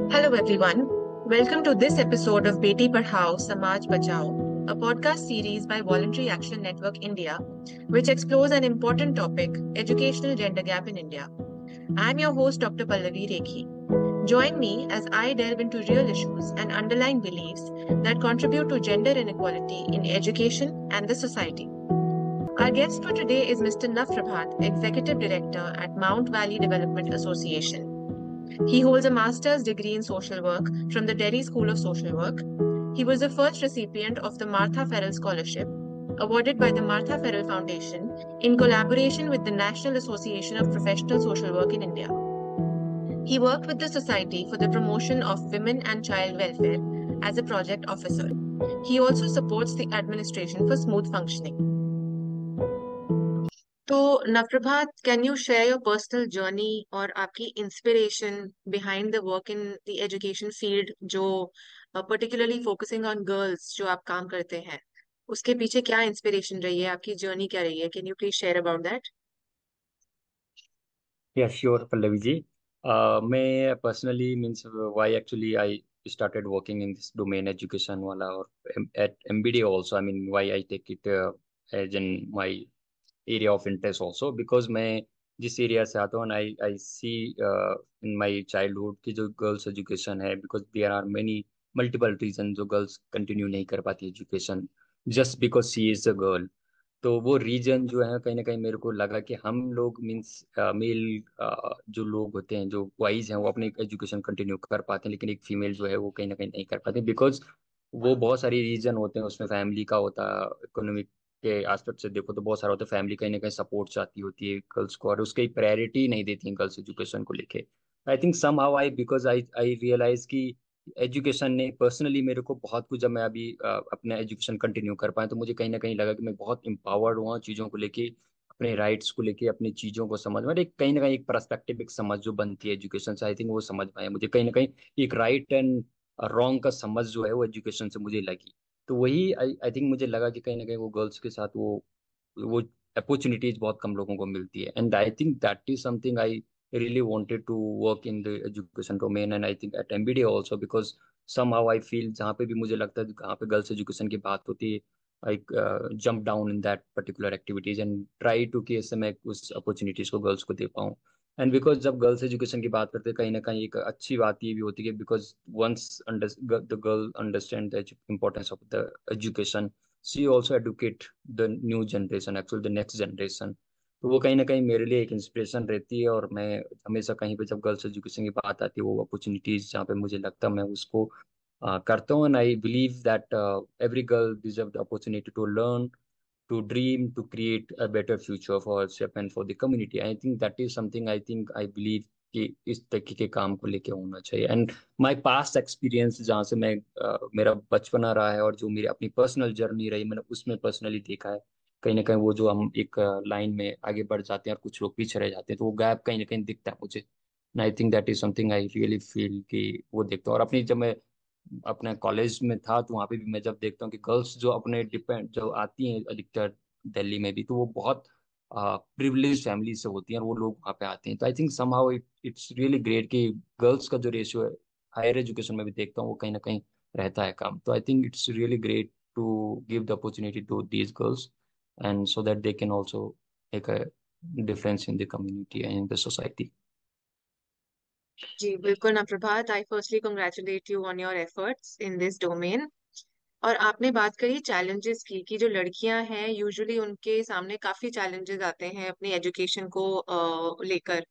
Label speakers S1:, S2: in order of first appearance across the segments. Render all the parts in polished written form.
S1: Hello, everyone. Welcome to this episode of Beti Padhao Samaj Bachao, a podcast series by Voluntary Action Network India, which explores an important topic educational gender gap in India. I'm your host, Dr. Pallavi Rekhi. Join me as I delve into real issues and underlying beliefs that contribute to gender inequality in education and the society. Our guest for today is Mr. Nav Prabhat, Executive Director at Mount Valley Development Association. He holds a master's degree in social work from the Delhi School of Social Work. He was the first recipient of the Martha Farrell Scholarship, awarded by the Martha Farrell Foundation in collaboration with the National Association of Professional Social Work in India. He worked with the Society for the Promotion of Women and Child Welfare as a project officer. He also supports the administration for smooth functioning. तो Nav Prabhat, can you share your personal journey और आपकी inspiration behind the work in the education field, जो particularly focusing on girls जो आप काम करते हैं, उसके पीछे क्या इंस्पिरेशन रही है, आपकी जर्नी क्या रही है? Can you please share about that?
S2: Yeah, sure, Pallavi ji. मैं personally means why actually I started working in this domain education wala or at MBD also. I mean why I take it as in my area of interest also because मैं जिस area से आता हूँ and I see in my childhood की जो girls education है because there are many multiple reasons जो girls continue नहीं कर पाती education just because she is a girl. तो वो रीजन जो है कहीं ना कहीं मेरे को लगा कि हम लोग मीन्स मेल जो लोग होते हैं जो वाइज हैं वो अपनी एजुकेशन कंटिन्यू कर पाते हैं लेकिन एक फीमेल जो है वो कहीं ना कहीं नहीं कर पाते बिकॉज वो बहुत सारी रीजन होते हैं उसमें फैमिली का होता है इकोनॉमिक के एस्पेक्ट से देखो तो बहुत सारा होता है फैमिली कहीं ना कहीं सपोर्ट चाहती होती है गर्ल्स को और उसकी प्रायोरिटी नहीं देती है गर्ल्स एजुकेशन को लेके I think somehow I because I realize की एजुकेशन ने पर्सनली मेरे को बहुत कुछ जब मैं अभी अपना एजुकेशन कंटिन्यू कर पाया तो मुझे कहीं ना कहीं लगा कि मैं बहुत एम्पावर्ड हुआ चीज़ों को लेके अपने राइट्स को लेके अपनी चीज़ों को समझ में एक कहीं ना कहीं एक पर्सपेक्टिव एक समझ जो बनती है एजुकेशन से आई थिंक वो समझ में आया मुझे कहीं ना कहीं एक राइट एंड रॉन्ग का समझ जो है वो एजुकेशन से मुझे लगी तो वही आई थिंक मुझे लगा कि कहीं ना कहीं वो गर्ल्स के साथ वो अपॉर्चुनिटीज बहुत कम लोगों को मिलती है and I think that is something I really wanted to work in the education domain and I think at MBD also because somehow I feel जहाँ पे भी मुझे लगता है जहाँ पे गर्ल्स एजुकेशन की बात होती है I jump down in that particular activities and try to कि इससे मैं उस अपॉर्चुनिटीज को गर्ल्स को दे पाऊँ एंड बिकॉज जब गर्ल्स एजुकेशन की बात करते हैं कहीं ना कहीं एक अच्छी बात ये भी होती है because once the girl understand the importance of the education she also educate the new generation actually the next generation तो वो कहीं ना कहीं मेरे लिए एक इंस्पिरेशन रहती है और मैं हमेशा कहीं पे जब गर्ल्स एजुकेशन की बात आती है वो अपॉर्चुनिटीज जहाँ पे मुझे लगता है मैं उसको करता हूँ and I believe that every girl deserve the opportunity to learn to dream to create a better future for herself and for the community. I think that is something I think I believe कि इस तरीके के काम को लेके होना चाहिए and my past experience जहाँ से मैं मेरा बचपना रहा है और जो मेरी अपनी पर्सनल जर्नी रही मैंने उसमें पर्सनली देखा है कहीं ना कहीं वो जो हम एक लाइन में आगे बढ़ जाते हैं और कुछ लोग पीछे रह जाते हैं तो वो गैप कहीं ना कहीं दिखता है मुझे आई think that is something I really feel कि वो देखता हूँ और अपनी जब मैं अपने कॉलेज में था तो वहाँ पे भी मैं जब देखता हूँ कि गर्ल्स जो अपने डिपेंड जो आती हैं अधिकतर दिल्ली में भी तो वो बहुत प्रिविलेज फैमिली से होती हैं और वो लोग वहाँ पे आते हैं तो I think somehow it's really great कि गर्ल्स का जो रेशियो है हायर एजुकेशन में भी देखता हूँ वो कहीं ना कहीं रहता है कम तो I think it's really great to give the opportunity to these girls and so that they can also make a difference in the community and in the society
S1: जी बिल्कुल ना Prabhat, I firstly congratulate you on your efforts in this domain. और आपने बात करी challenges की, कि जो लड़कियां हैं यूजुअली उनके सामने काफी चैलेंजेस आते हैं अपनी एजुकेशन को लेकर।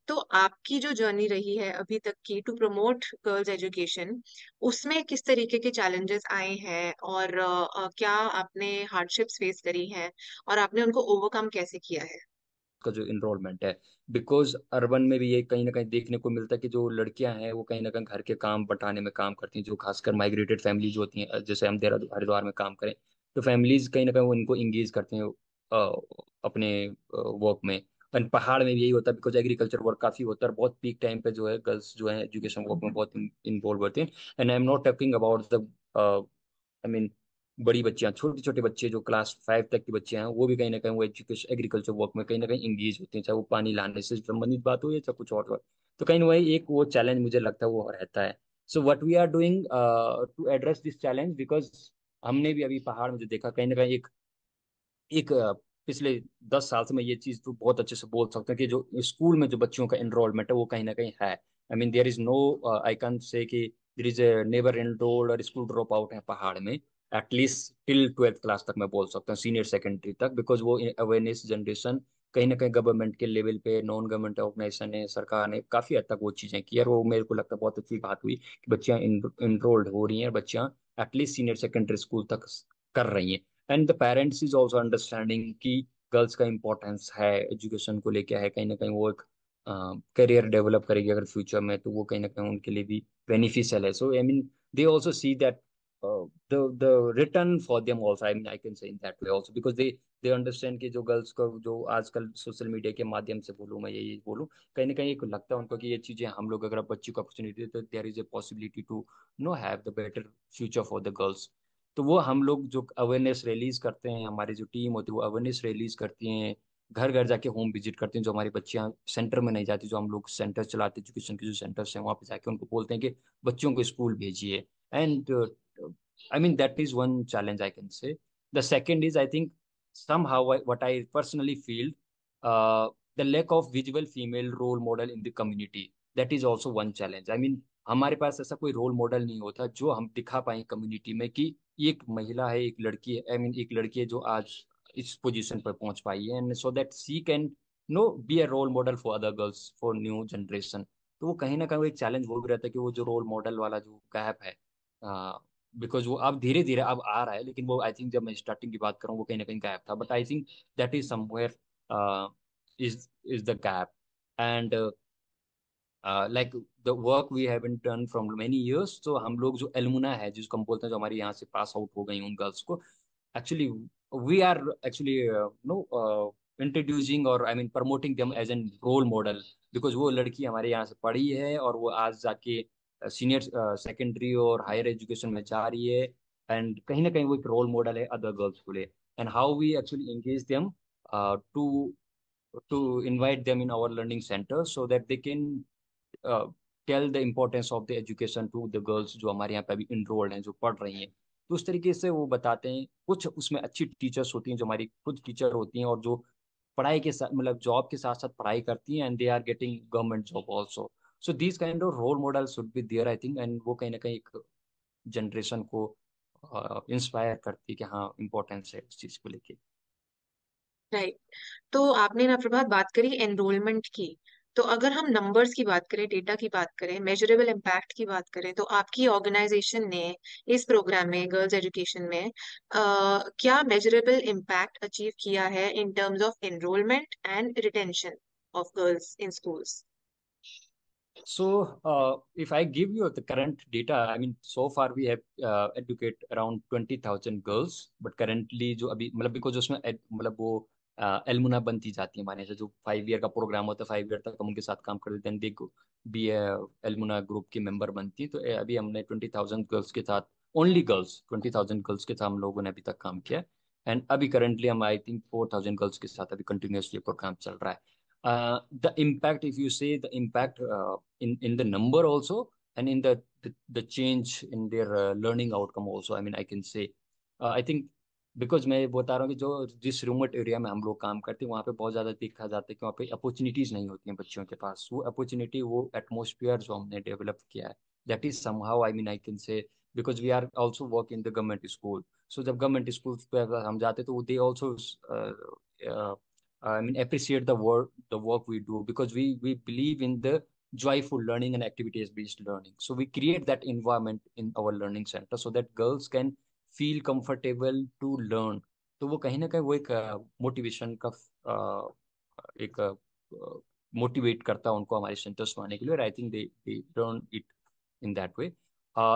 S1: तो आपकी जो जर्नी रही है अभी तक की टू प्रमोट गर्ल्स एजुकेशन, उसमें किस तरीके के चैलेंजेस आए हैं और क्या आपने हार्डशिप्स फेस करी हैं और आपने उनको ओवरकम कैसे किया है?
S2: का जो इनरोलमेंट है बिकॉज अर्बन में भी ये कहीं ना कहीं देखने को मिलता है कि जो लड़कियां हैं वो कहीं ना कहीं घर के काम बटाने में काम करती हैं जो खासकर माइग्रेटेड फैमिली जो होती हैं जैसे हम देहरादून हरिद्वार में काम करें तो फैमिलीज कहीं ना कहीं वो इनको इंगेज करते हैं अपने वर्क में और पहाड़ में भी यही होता है बिकॉज एग्रीकल्चर वर्क काफी होता है और बहुत पीक टाइम पे जो है गर्ल्स जो है एजुकेशन वर्क में बहुत इन्वॉल्व होते हैं and I am not talking about the I mean बड़ी बच्चियां छोटे छोटे बच्चे जो क्लास 5 तक के बच्चे हैं वो भी कहीं ना कहीं वो एजुकेशन एग्रीकल्चर वर्क में कहीं ना कहीं इंगेज होते हैं चाहे वो पानी लाने से संबंधित बात हो या चाहे कुछ और हो तो कहीं ना कहीं एक वो चैलेंज मुझे लगता है वो रहता है so what we are doing to address this challenge, because हमने भी अभी पहाड़ में जो देखा, कहीं ना कहीं एक पिछले 10 साल से मैं ये चीज तो बहुत अच्छे से बोल सकता हूँ कि जो स्कूल में जो बच्चों का एनरोलमेंट है वो कहीं ना कहीं है। I mean there is no, I can say कि there is a never enrolled और स्कूल ड्रॉप आउट है पहाड़ में, एटलीस्ट टिल 12th क्लास तक मैं बोल सकता हूँ, सीनियर सेकेंडरी तक, बिकॉज वो अवेयरनेस जनरेशन कहीं ना कहीं गवर्नमेंट के लेवल पे, नॉन गवर्नमेंट ऑर्गेनाइजेशन ने, सरकार ने काफी हद तक वो चीजें की, और वो मेरे को लगता है बहुत अच्छी बात हुई कि बच्चियां इनरोल्ड हो रही हैं, बच्चियां एटलीस्ट सीनियर सेकेंडरी स्कूल तक कर रही हैं। And the parents is also understanding कि गर्ल्स का इम्पोर्टेंस है एजुकेशन को लेके, है कहीं ना कहीं वो एक करियर डेवलप करेगी अगर फ्यूचर में, तो वो कहीं ना कहीं उनके लिए भी बेनिफिशियल है। So I mean they also see that the return for them also, I mean I can say in that way also, because they understand कि जो गर्ल्स को जो आजकल सोशल मीडिया के माध्यम से बोलूँ, मैं यही बोलूँ, कहीं ना कहीं एक लगता है उनको कि ये चीजें हम लोग अगर बच्चों को अपॉर्चुनिटी देते, तो there is a possibility to no have the better future for the girls. तो वो हम लोग जो अवेयरनेस रिलीज करते हैं, हमारी जो टीम होती है वो अवेयरनेस रिलीज करती हैं, घर घर जाके होम विजिट करते हैं, जो हमारी बच्चियां सेंटर में नहीं जाती, जो हम लोग सेंटर चलाते हैं, एजुकेशन के जो सेंटर्स हैं वहाँ पे जाके उनको बोलते हैं कि बच्चों को स्कूल भेजिए। And I mean that is one challenge I can say. The second is I think somehow what I personally feel, the lack of visible female role model in the community. That is also one challenge. I mean हमारे पास ऐसा कोई role model नहीं होता जो हम दिखा पाए community में कि ये एक महिला है, एक लड़की है, आई मीन एक लड़की है जो आज इस पोजीशन पर पहुंच पाई है, and so that she can no be a role model for other girls, for new generation. तो वो कहीं ना कहीं वो एक चैलेंज वो भी रहता है कि वो जो रोल मॉडल वाला जो गैप है, बिकॉज वो अब धीरे धीरे अब आ रहा है, लेकिन वो आई थिंक जब मैं स्टार्टिंग की बात करूँ वो कहीं ना कहीं गैप था, but I think that is somewhere is the gap. And like the work we have done from many years, तो हम लोग जो एलमुना है जिसको हम बोलते हैं, जो हमारे यहाँ से पास आउट हो गई उन गर्ल्स को, actually we are actually no introducing or I mean promoting them as an role model, because वो लड़की हमारे यहाँ से पढ़ी है और वो आज जाके सीनियर सेकेंडरी और हायर एजुकेशन में जा रही है, एंड कहीं ना कहीं वो एक रोल मॉडल है अदर गर्ल्स के लिए। And how we actually engage them to to invite them in our learning center so that they can tell the importance of the education to the girls जो हमारे यहाँ पे अभी enrolled हैं, जो पढ़ रही हैं। तो उस तरीके से वो बताते हैं, कुछ उसमें अच्छी टीचर्स होती हैं जो हमारी खुद टीचर होती हैं और जो पढ़ाई के साथ मतलब जॉब के साथ साथ पढ़ाई करती हैं, and they are getting government job also. So these kind of role model should be there I think, and वो कहीं ना कहीं एक जनरेशन को इंस्पायर करती है कि हाँ इम्पोर्टेंस है इस चीज को लेके।
S1: राइट। तो आपने ना प्रभात बात करी एनरोलमेंट की। तो अगर हम नंबर्स की बात करें, डेटा की बात करें, मेजरेबल इम्पैक्ट की बात करें, तो आपकी ऑर्गेनाइजेशन ने इस प्रोग्राम में, गर्ल्स एजुकेशन में, क्या मेजरेबल इम्पैक्ट अचीव किया है in terms of enrolment and retention of girls in schools?
S2: So, if I give you the current data, I mean, so far we have educate around 20,000 girls, but currently जो अभी मतलब because उसमें मतलब वो एलमुना बनती जाती है, माने से जो 5 ईयर का प्रोग्राम होता है, 5 ईयर तक हम उनके साथ काम करते हैं, देख बी एलमुना ग्रुप की मेंबर बनती है। तो अभी हमने 20,000 गर्ल्स के साथ, ओनली गर्ल्स 20,000 गर्ल्स के साथ हम लोगों ने अभी तक काम किया। एंड अभी करंटली हम आई थिंक 4,000 गर्ल्स के साथ अभी कंटिन्यूसली प्रोग्राम चल रहा है। The impact, if you say the impact in the number also, and in the change in their learning outcome also, I mean I can say, I think, because मैं बता रहा हूँ कि जो जिस रिमोट एरिया में हम लोग काम करते हैं वहाँ पे बहुत ज़्यादा देखा जाता है कि वहाँ पे अपॉर्चुनिटीज़ नहीं होती हैं बच्चों के पास, वो अपॉर्चुनिटी, वो एटमोसफियर जो हमने डेवलप किया है, that is somehow I mean I can say, because we are also work in the government school. So जब गवर्नमेंट स्कूल पे अगर हम जाते तो they also I mean, appreciate the work we do, because we believe in the joyful learning and activities based learning. So we create that environment in our learning center so that girls can feel comfortable to learn. तो वो कहीं ना कहीं वो एक motivation का एक motivate करता है उनको हमारे सेंटर्स में आने के लिए, और I think they learn it in that way.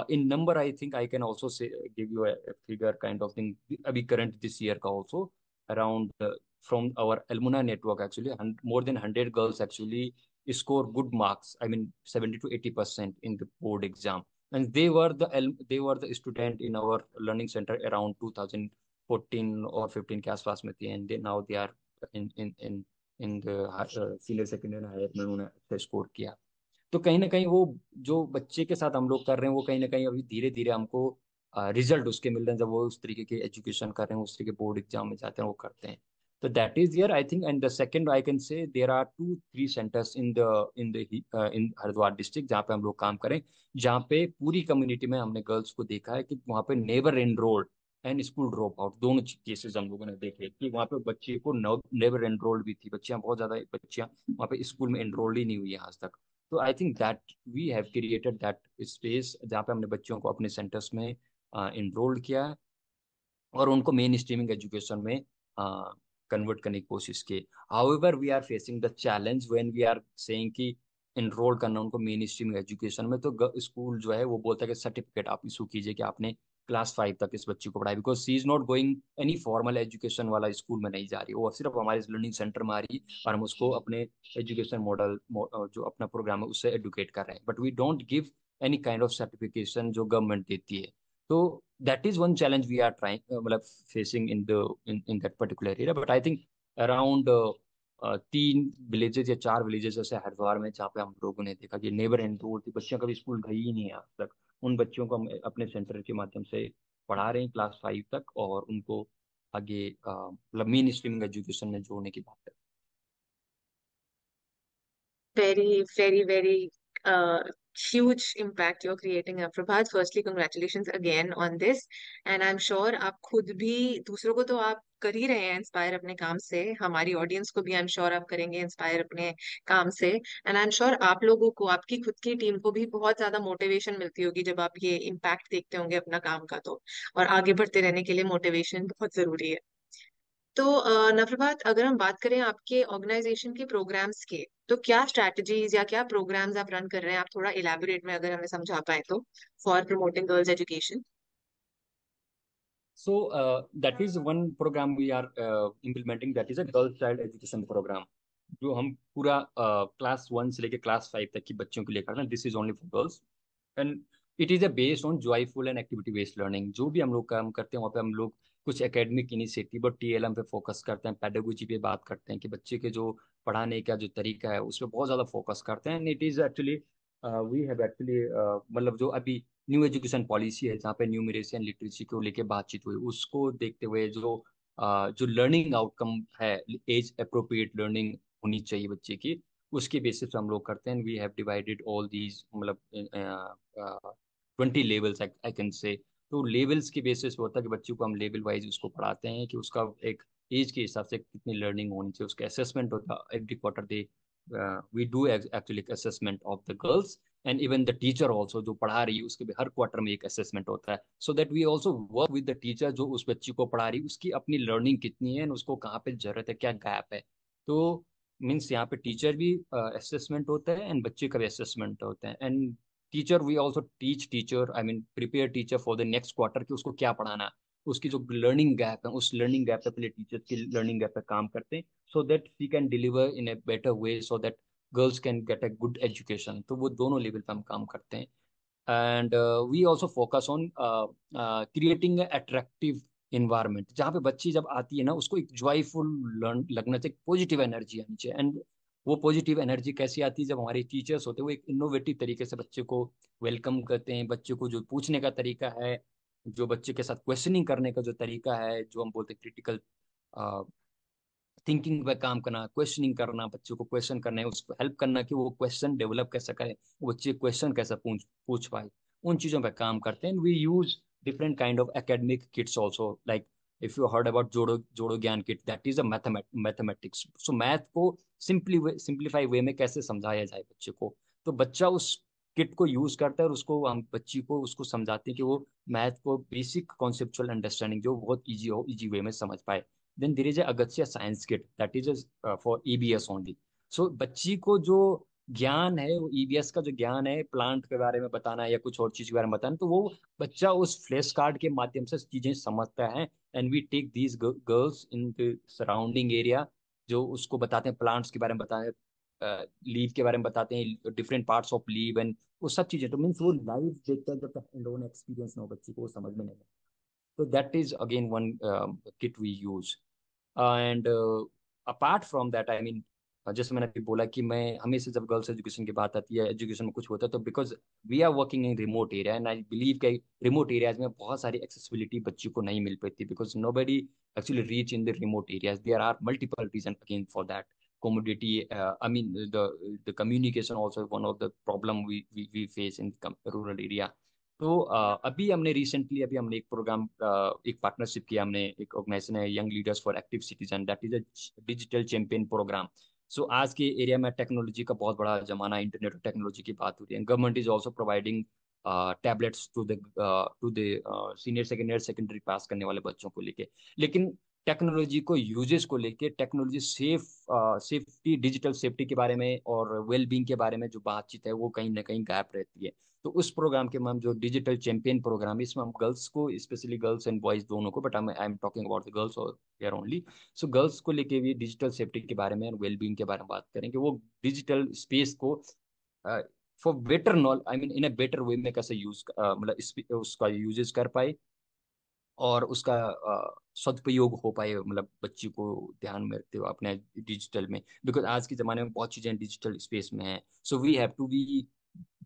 S2: In number, I think I can also say give you a figure kind of thing. अभी current this year का also around from our alumni network actually more than 100 girls actually score good marks. I mean 70 to 80% in the board exam, and they were the student in our learning center around 2014 or 15 के आसपास में थी, and now they are in the senior secondary higher में उन्होंने अच्छा score किया। तो कहीं ना कहीं वो जो बच्चे के साथ हम लोग कर रहे हैं वो कहीं ना कहीं अभी धीरे धीरे हमको रिजल्ट उसके मिल रहे हैं, जब वो उस तरीके के एजुकेशन कर रहे हैं, उस तरीके के बोर्ड एग्जाम में जाते हैं, वो करते हैं। तो that is there I think. And the second I can say there are 2-3 centres in Haridwar district जहाँ पे हम लोग काम करें, जहाँ पे पूरी कम्युनिटी में हमने गर्ल्स को देखा है कि वहाँ पे neighbour enrolled and school drop out दोनों केसेस हम लोगों ने देखे, कि वहाँ पे बच्चे को नेवर एनरोल्ड भी थी, बच्चियां बहुत ज्यादा बच्चियां वहाँ पे स्कूल में एनरोल्ड ही नहीं हुई है आज तक। तो I think that we have created that space जहाँ पे हमने बच्चों को अपने सेंटर्स में इनरोल्ड किया है और उनको मेन स्ट्रीमिंग एजुकेशन में कन्वर्ट करने की कोशिश की। However we are facing the challenge when we are saying कि इनरोल करना उनको मेन स्ट्रीमिंग एजुकेशन में, तो स्कूल जो है वो बोलता है कि सर्टिफिकेट आप इशू कीजिए कि आपने क्लास 5 तक इस बच्ची को पढ़ाया, because she is not going any formal education वाला स्कूल में नहीं जा रही, वो सिर्फ हमारे लर्निंग सेंटर में आ रही और हम उसको अपने एजुकेशन मॉडल जो अपना प्रोग्राम है उससे एडुकेट कर रहे हैं, but we don't give any kind of certification जो गवर्नमेंट देती है। तो that is one challenge we are trying मतलब facing in that particular area, but I think around 3 villages या 4 विलेजेस जैसे हरिद्वार में जहाँ पे हम लोगों ने देखा कि नेबर एनरोल थी, बच्चियां कभी स्कूल गई ही नहीं है आज तक, उन बच्चियों को हम अपने सेंटर के माध्यम से पढ़ा रहे हैं क्लास 5 तक और उनको आगे मतलब मेन स्ट्रीमिंग एजुकेशन में जोड़ने की बात है।
S1: Very huge impact you're creating, Prabhat. Firstly, congratulations again on this. And I'm sure आप खुद भी दूसरों को तो आप कर ही रहे हैं इंस्पायर अपने काम से, हमारी ऑडियंस को भी आई एम श्योर आप करेंगे इंस्पायर अपने काम से। एंड आई एम श्योर आप लोगों को, आपकी खुद की टीम को भी बहुत ज्यादा मोटिवेशन मिलती होगी जब आप ये इम्पैक्ट देखते होंगे अपना काम का, तो और आगे बढ़ते रहने के लिए मोटिवेशन बहुत जरूरी है। तो नफरबात, अगर हम बात करें आपके ऑर्गेनाइजेशन के प्रोग्राम्स के, तो क्या स्ट्रैटेजीज या क्या प्रोग्राम्स आप रन कर रहे हैं, आप थोड़ा इलेबोरेट में अगर हमें समझा पाए तो, for promoting girls education.
S2: So that is one program we are implementing, that is a girl child education program जो हम पूरा क्लास 1 से लेके क्लास 5 तक की बच्चों के लिए करना, this is only for girls. And it is a based on joyful and activity based learning. जो भी हम लोग काम करते हैं वहाँ पे हम लोग कुछ एकेडमिक इनिशिएटिव और टीएलएम पे फोकस करते हैं, पेडागोजी पे बात करते हैं कि बच्चे के जो पढ़ाने का जो तरीका है उस पर बहुत ज़्यादा फोकस करते हैं। And it is actually we have actually मतलब जो अभी न्यू एजुकेशन पॉलिसी है जहाँ पे न्यूमरेसी एंड लिटरेसी को लेके बातचीत हुई, उसको देखते हुए जो जो लर्निंग आउटकम है, एज अप्रोप्रिएट लर्निंग होनी चाहिए बच्चे की, उसके बेसिस पे हम लोग करते हैं। We have divided all these मतलब 20 लेवल्स आई कैन से। तो लेवल्स के बेसिस पे होता है कि बच्चों को हम लेवल वाइज उसको पढ़ाते हैं कि उसका एक एज के हिसाब से कितनी लर्निंग होनी चाहिए, उसका असेसमेंट होता है every quarter they. We do actually assessment of the girls and even the teacher also जो पढ़ा रही है उसके भी हर क्वार्टर में एक असेसमेंट होता है, so that we also work with the teacher जो उस बच्ची को पढ़ा रही है उसकी अपनी लर्निंग कितनी है, उसको कहाँ पे जरूरत है, क्या गैप है। तो मीन्स यहाँ पे टीचर भी असेसमेंट होता है एंड बच्चे का भी असेसमेंट होता है। And teacher we also teach teacher I mean prepare teacher for the next quarter कि उसको क्या पढ़ाना है, उसकी जो लर्निंग गैप है उस लर्निंग गैप पे पहले टीचर की लर्निंग गैप पे काम करते हैं, so that we can deliver in a better way, so that girls can get a good education. तो वो दोनों लेवल पे हम काम करते हैं। And we also focus on creating attractive environment जहाँ पे बच्ची जब आती है ना उसको एक जॉयफुल लर्न लगना चाहिए, पॉजिटिव एनर्जी आनी चाहिए। एंड वो पॉजिटिव एनर्जी कैसी आती है, जब हमारे टीचर्स होते हैं वो एक इनोवेटिव तरीके से बच्चे को वेलकम करते हैं, बच्चे को जो पूछने का तरीका है, जो बच्चे के साथ क्वेश्चनिंग करने का जो तरीका है, जो हम बोलते हैं क्रिटिकल थिंकिंग पे काम करना, क्वेश्चनिंग करना, बच्चों को क्वेश्चन करना है, उसको हेल्प करना कि वो क्वेश्चन डेवलप कैसे करे, वो बच्चे क्वेश्चन कैसे पूछ पूछ पाए, उन चीज़ों पे काम करते हैं। We use different kind of academic kits also, like if you heard about Jodo Jodo Gyan kit, that is a mathematics. So math को सिंप्लीफाई वे में कैसे समझाया जाए बच्चे को, तो बच्चा उस किट को यूज करता है और उसको हम बच्ची को उसको समझाते हैं कि वो मैथ को बेसिक कॉन्सेप्चुअल अंडरस्टैंडिंग जो बहुत इजी हो, इजी वे में समझ पाए। Then there is Agastya science kit that is for EBS only. So बच्ची को जो ज्ञान है वो ईबीएस का जो ज्ञान है प्लांट के बारे में बताना है या कुछ और चीज के बारे में बताना, तो वो बच्चा उस फ्लैश कार्ड के माध्यम से चीजें समझता है। And we take these girls in the surrounding area, जो उसको बताते हैं प्लांट्स के बारे में, बताते हैं लीव के बारे में, बताते हैं different parts of leave and वो सब चीजें। तो मीन्स वो लाइव देखता है, जब तक एंड ओन एक्सपीरियंस ना हो बच्चे को वो समझ में नहीं आता। तो that is again one kit we use. And apart from that, I mean, जैसे मैंने अभी बोला कि मैं हमेशा जब गर्ल्स एजुकेशन की बात आती है, एजुकेशन में कुछ होता है, तो because we are working in remote area and I believe कि रिमोट एरियाज में बहुत सारी एक्सेसिबिलिटी बच्चों को नहीं मिल पाती because nobody actually reach in the remote areas. There are multiple reason again for that. commodity, I mean the communication also one of the problem we face in rural area. तो अभी हमने recently अभी हमने एक programme, एक partnership किया हमने, एक ऑर्गेनाइजेशन है young leaders for active citizen, that is a digital champion programme. So आज के एरिया में टेक्नोलॉजी का बहुत बड़ा जमाना, इंटरनेट और टेक्नोलॉजी की बात हो रही है. Government is also providing tablets to the senior secondary pass करने वाले बच्चों को लेके. लेकिन टेक्नोलॉजी को यूजेस को लेके, टेक्नोलॉजी सेफ्टी, डिजिटल सेफ्टी के बारे में और वेलबींग के बारे में जो बातचीत है वो कहीं ना कहीं गैप रहती है. तो उस प्रोग्राम के में हम जो डिजिटल चैंपियन प्रोग्राम है, इसमें हम गर्ल्स को, स्पेशली गर्ल्स एंड बॉयज दोनों को, but I am talking about the girls और हियर ओनली. सो गर्ल्स को लेके भी डिजिटल सेफ्टी के बारे में और वेलबींग के बारे में बात करेंगे. वो डिजिटल स्पेस को for better knoll I mean in a better वे में कैसे यूज, मतलब उसका यूजेस कर पाए और उसका सदुपयोग हो पाए, मतलब बच्ची को ध्यान में रखते हुए अपने डिजिटल में. बिकॉज आज के ज़माने में बहुत चीज़ें डिजिटल स्पेस में हैं. So we have to be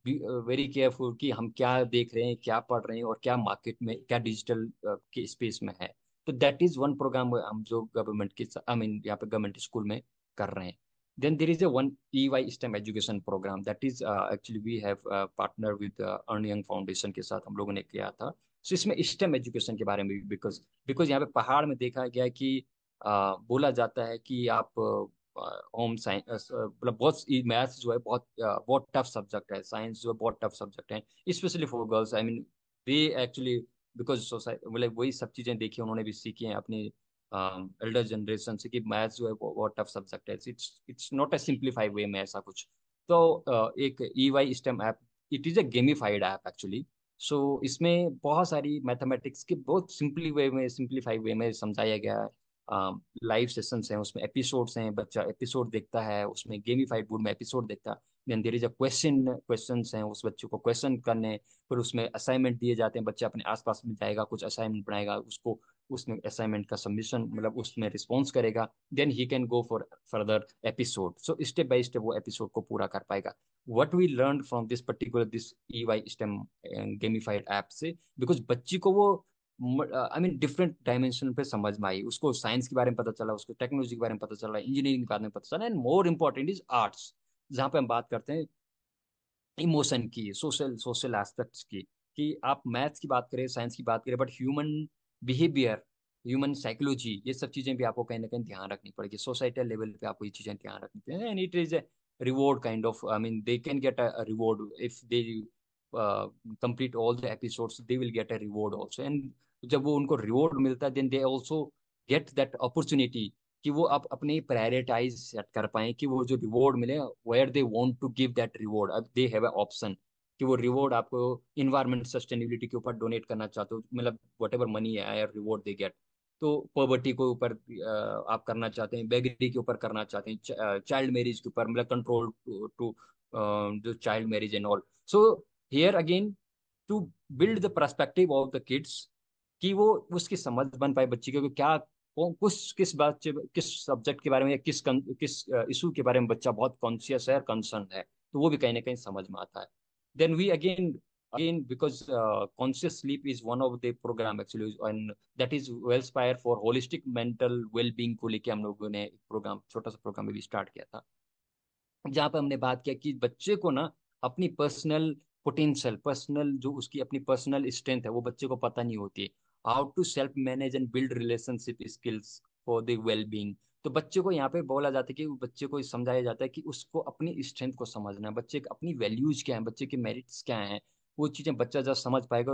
S2: very careful कि हम क्या देख रहे हैं, क्या पढ़ रहे हैं और क्या मार्केट में, क्या डिजिटल के स्पेस में है. तो दैट इज़ वन प्रोग्राम हम जो गवर्नमेंट के, आई मीन यहाँ पे गवर्नमेंट स्कूल में कर रहे हैं. Then there is a one EY STEM education program that is actually we have partner with Earn Young Foundation के साथ हम लोगों ने किया था. सो इसमें स्टेम एजुकेशन के बारे में भी, बिकॉज बिकॉज यहाँ पे पहाड़ में देखा गया है कि बोला जाता है कि आप होम साइंस, मतलब बहुत मैथ्स जो है बहुत बहुत टफ सब्जेक्ट है, साइंस जो है बहुत टफ सब्जेक्ट है, specially for girls. I mean they actually because society, मतलब वही सब चीज़ें देखी उन्होंने भी सीखी हैं अपनी एल्डर जनरेशन से कि मैथ्स जो है बहुत टफ सब्जेक्ट है. It's not a simplified way में ऐसा कुछ. तो एक EY STEM app, it is a gamified app actually. So इसमें बहुत सारी मैथमेटिक्स के बहुत सिंपली वे में, सिंप्लीफाइड वे में समझाया गया है. लाइव सेशंस हैं, उसमें एपिसोड्स हैं, बच्चा एपिसोड देखता है, उसमें गेमिफाइड मोड में एपिसोड देखता है. Then there is a questions हैं, उस बच्चे को क्वेश्चन करने, फिर उसमें असाइनमेंट दिए जाते हैं. बच्चा अपने आसपास में जाएगा, कुछ असाइनमेंट बनाएगा, उसको उसमें असाइनमेंट का सबमिशन, मतलब उसमें रिस्पॉन्स करेगा. Then he can go for further episode. So step by step वो एपिसोड को पूरा कर पाएगा. What we learn from this particular this EY STEM gamified app से, बिकॉज बच्ची को वो, आई मीन डिफरेंट डायमेंशन पे समझ में आई. उसको साइंस के बारे में पता चला, उसको टेक्नोलॉजी के बारे में पता चला, इंजीनियरिंग के बारे में पता चला, and more important is arts, जहाँ पे हम बात करते हैं इमोशन की, सोशल सोशल एस्पेक्ट्स की. कि आप मैथ्स की बात करें, साइंस की बात करें, but human behaviour, human psychology, ये सब चीजें भी आपको कहीं ना कहीं ध्यान रखनी पड़ेगी. सोसाइटल लेवल पे आपको ये चीजें ध्यान रखनी पड़ेगी. And it is a reward kind of, I mean they can get a reward if they complete all the episodes, they will get a reward also. And जब वो उनको रिवॉर्ड मिलता है, then they also get that opportunity कि वो आप अपने prioritise set कर पाए कि वो जो रिवॉर्ड मिले, where they want to give that reward. अब दे हैव अ ऑप्शन कि वो रिवॉर्ड आपको इन्वायरमेंट सस्टेनेबिलिटी के ऊपर डोनेट करना चाहते हो, मतलब वट एवर मनी है रिवॉर्ड दे गेट. तो पॉवर्टी के ऊपर आप करना चाहते हैं, बेगरी के ऊपर करना चाहते हैं, चाइल्ड मैरिज के ऊपर, मतलब कंट्रोल टू जो child marriage and all. So here again to build the perspective of the kids कि वो उसकी समझ बन पाए बच्ची को कि क्या कुछ किस बात से, किस सब्जेक्ट के बारे में या किस इशू के बारे में बच्चा बहुत कॉन्शियस है और कंसर्न है, तो वो भी कहीं ना कहीं समझ में आता है. Then we again because conscious sleep is one of the programme actually, and that is Wellspire for holistic mental wellbeing को लेके हम लोगों ने एक प्रोग्राम, छोटा सा प्रोग्राम भी स्टार्ट किया था, जहाँ पे हमने बात किया कि बच्चे को ना अपनी पर्सनल पोटेंशियल, पर्सनल जो उसकी अपनी पर्सनल स्ट्रेंथ है वो बच्चे को पता नहीं होती है. How to self manage and build relationship skills for the well being. तो बच्चे को यहाँ पे बोला जाता है कि बच्चे को समझाया जाता है कि उसको अपनी स्ट्रेंथ को समझना है, बच्चे की अपनी वैल्यूज क्या है, बच्चे के मेरिट्स क्या हैं, वो चीजें बच्चा जब समझ पाएगा,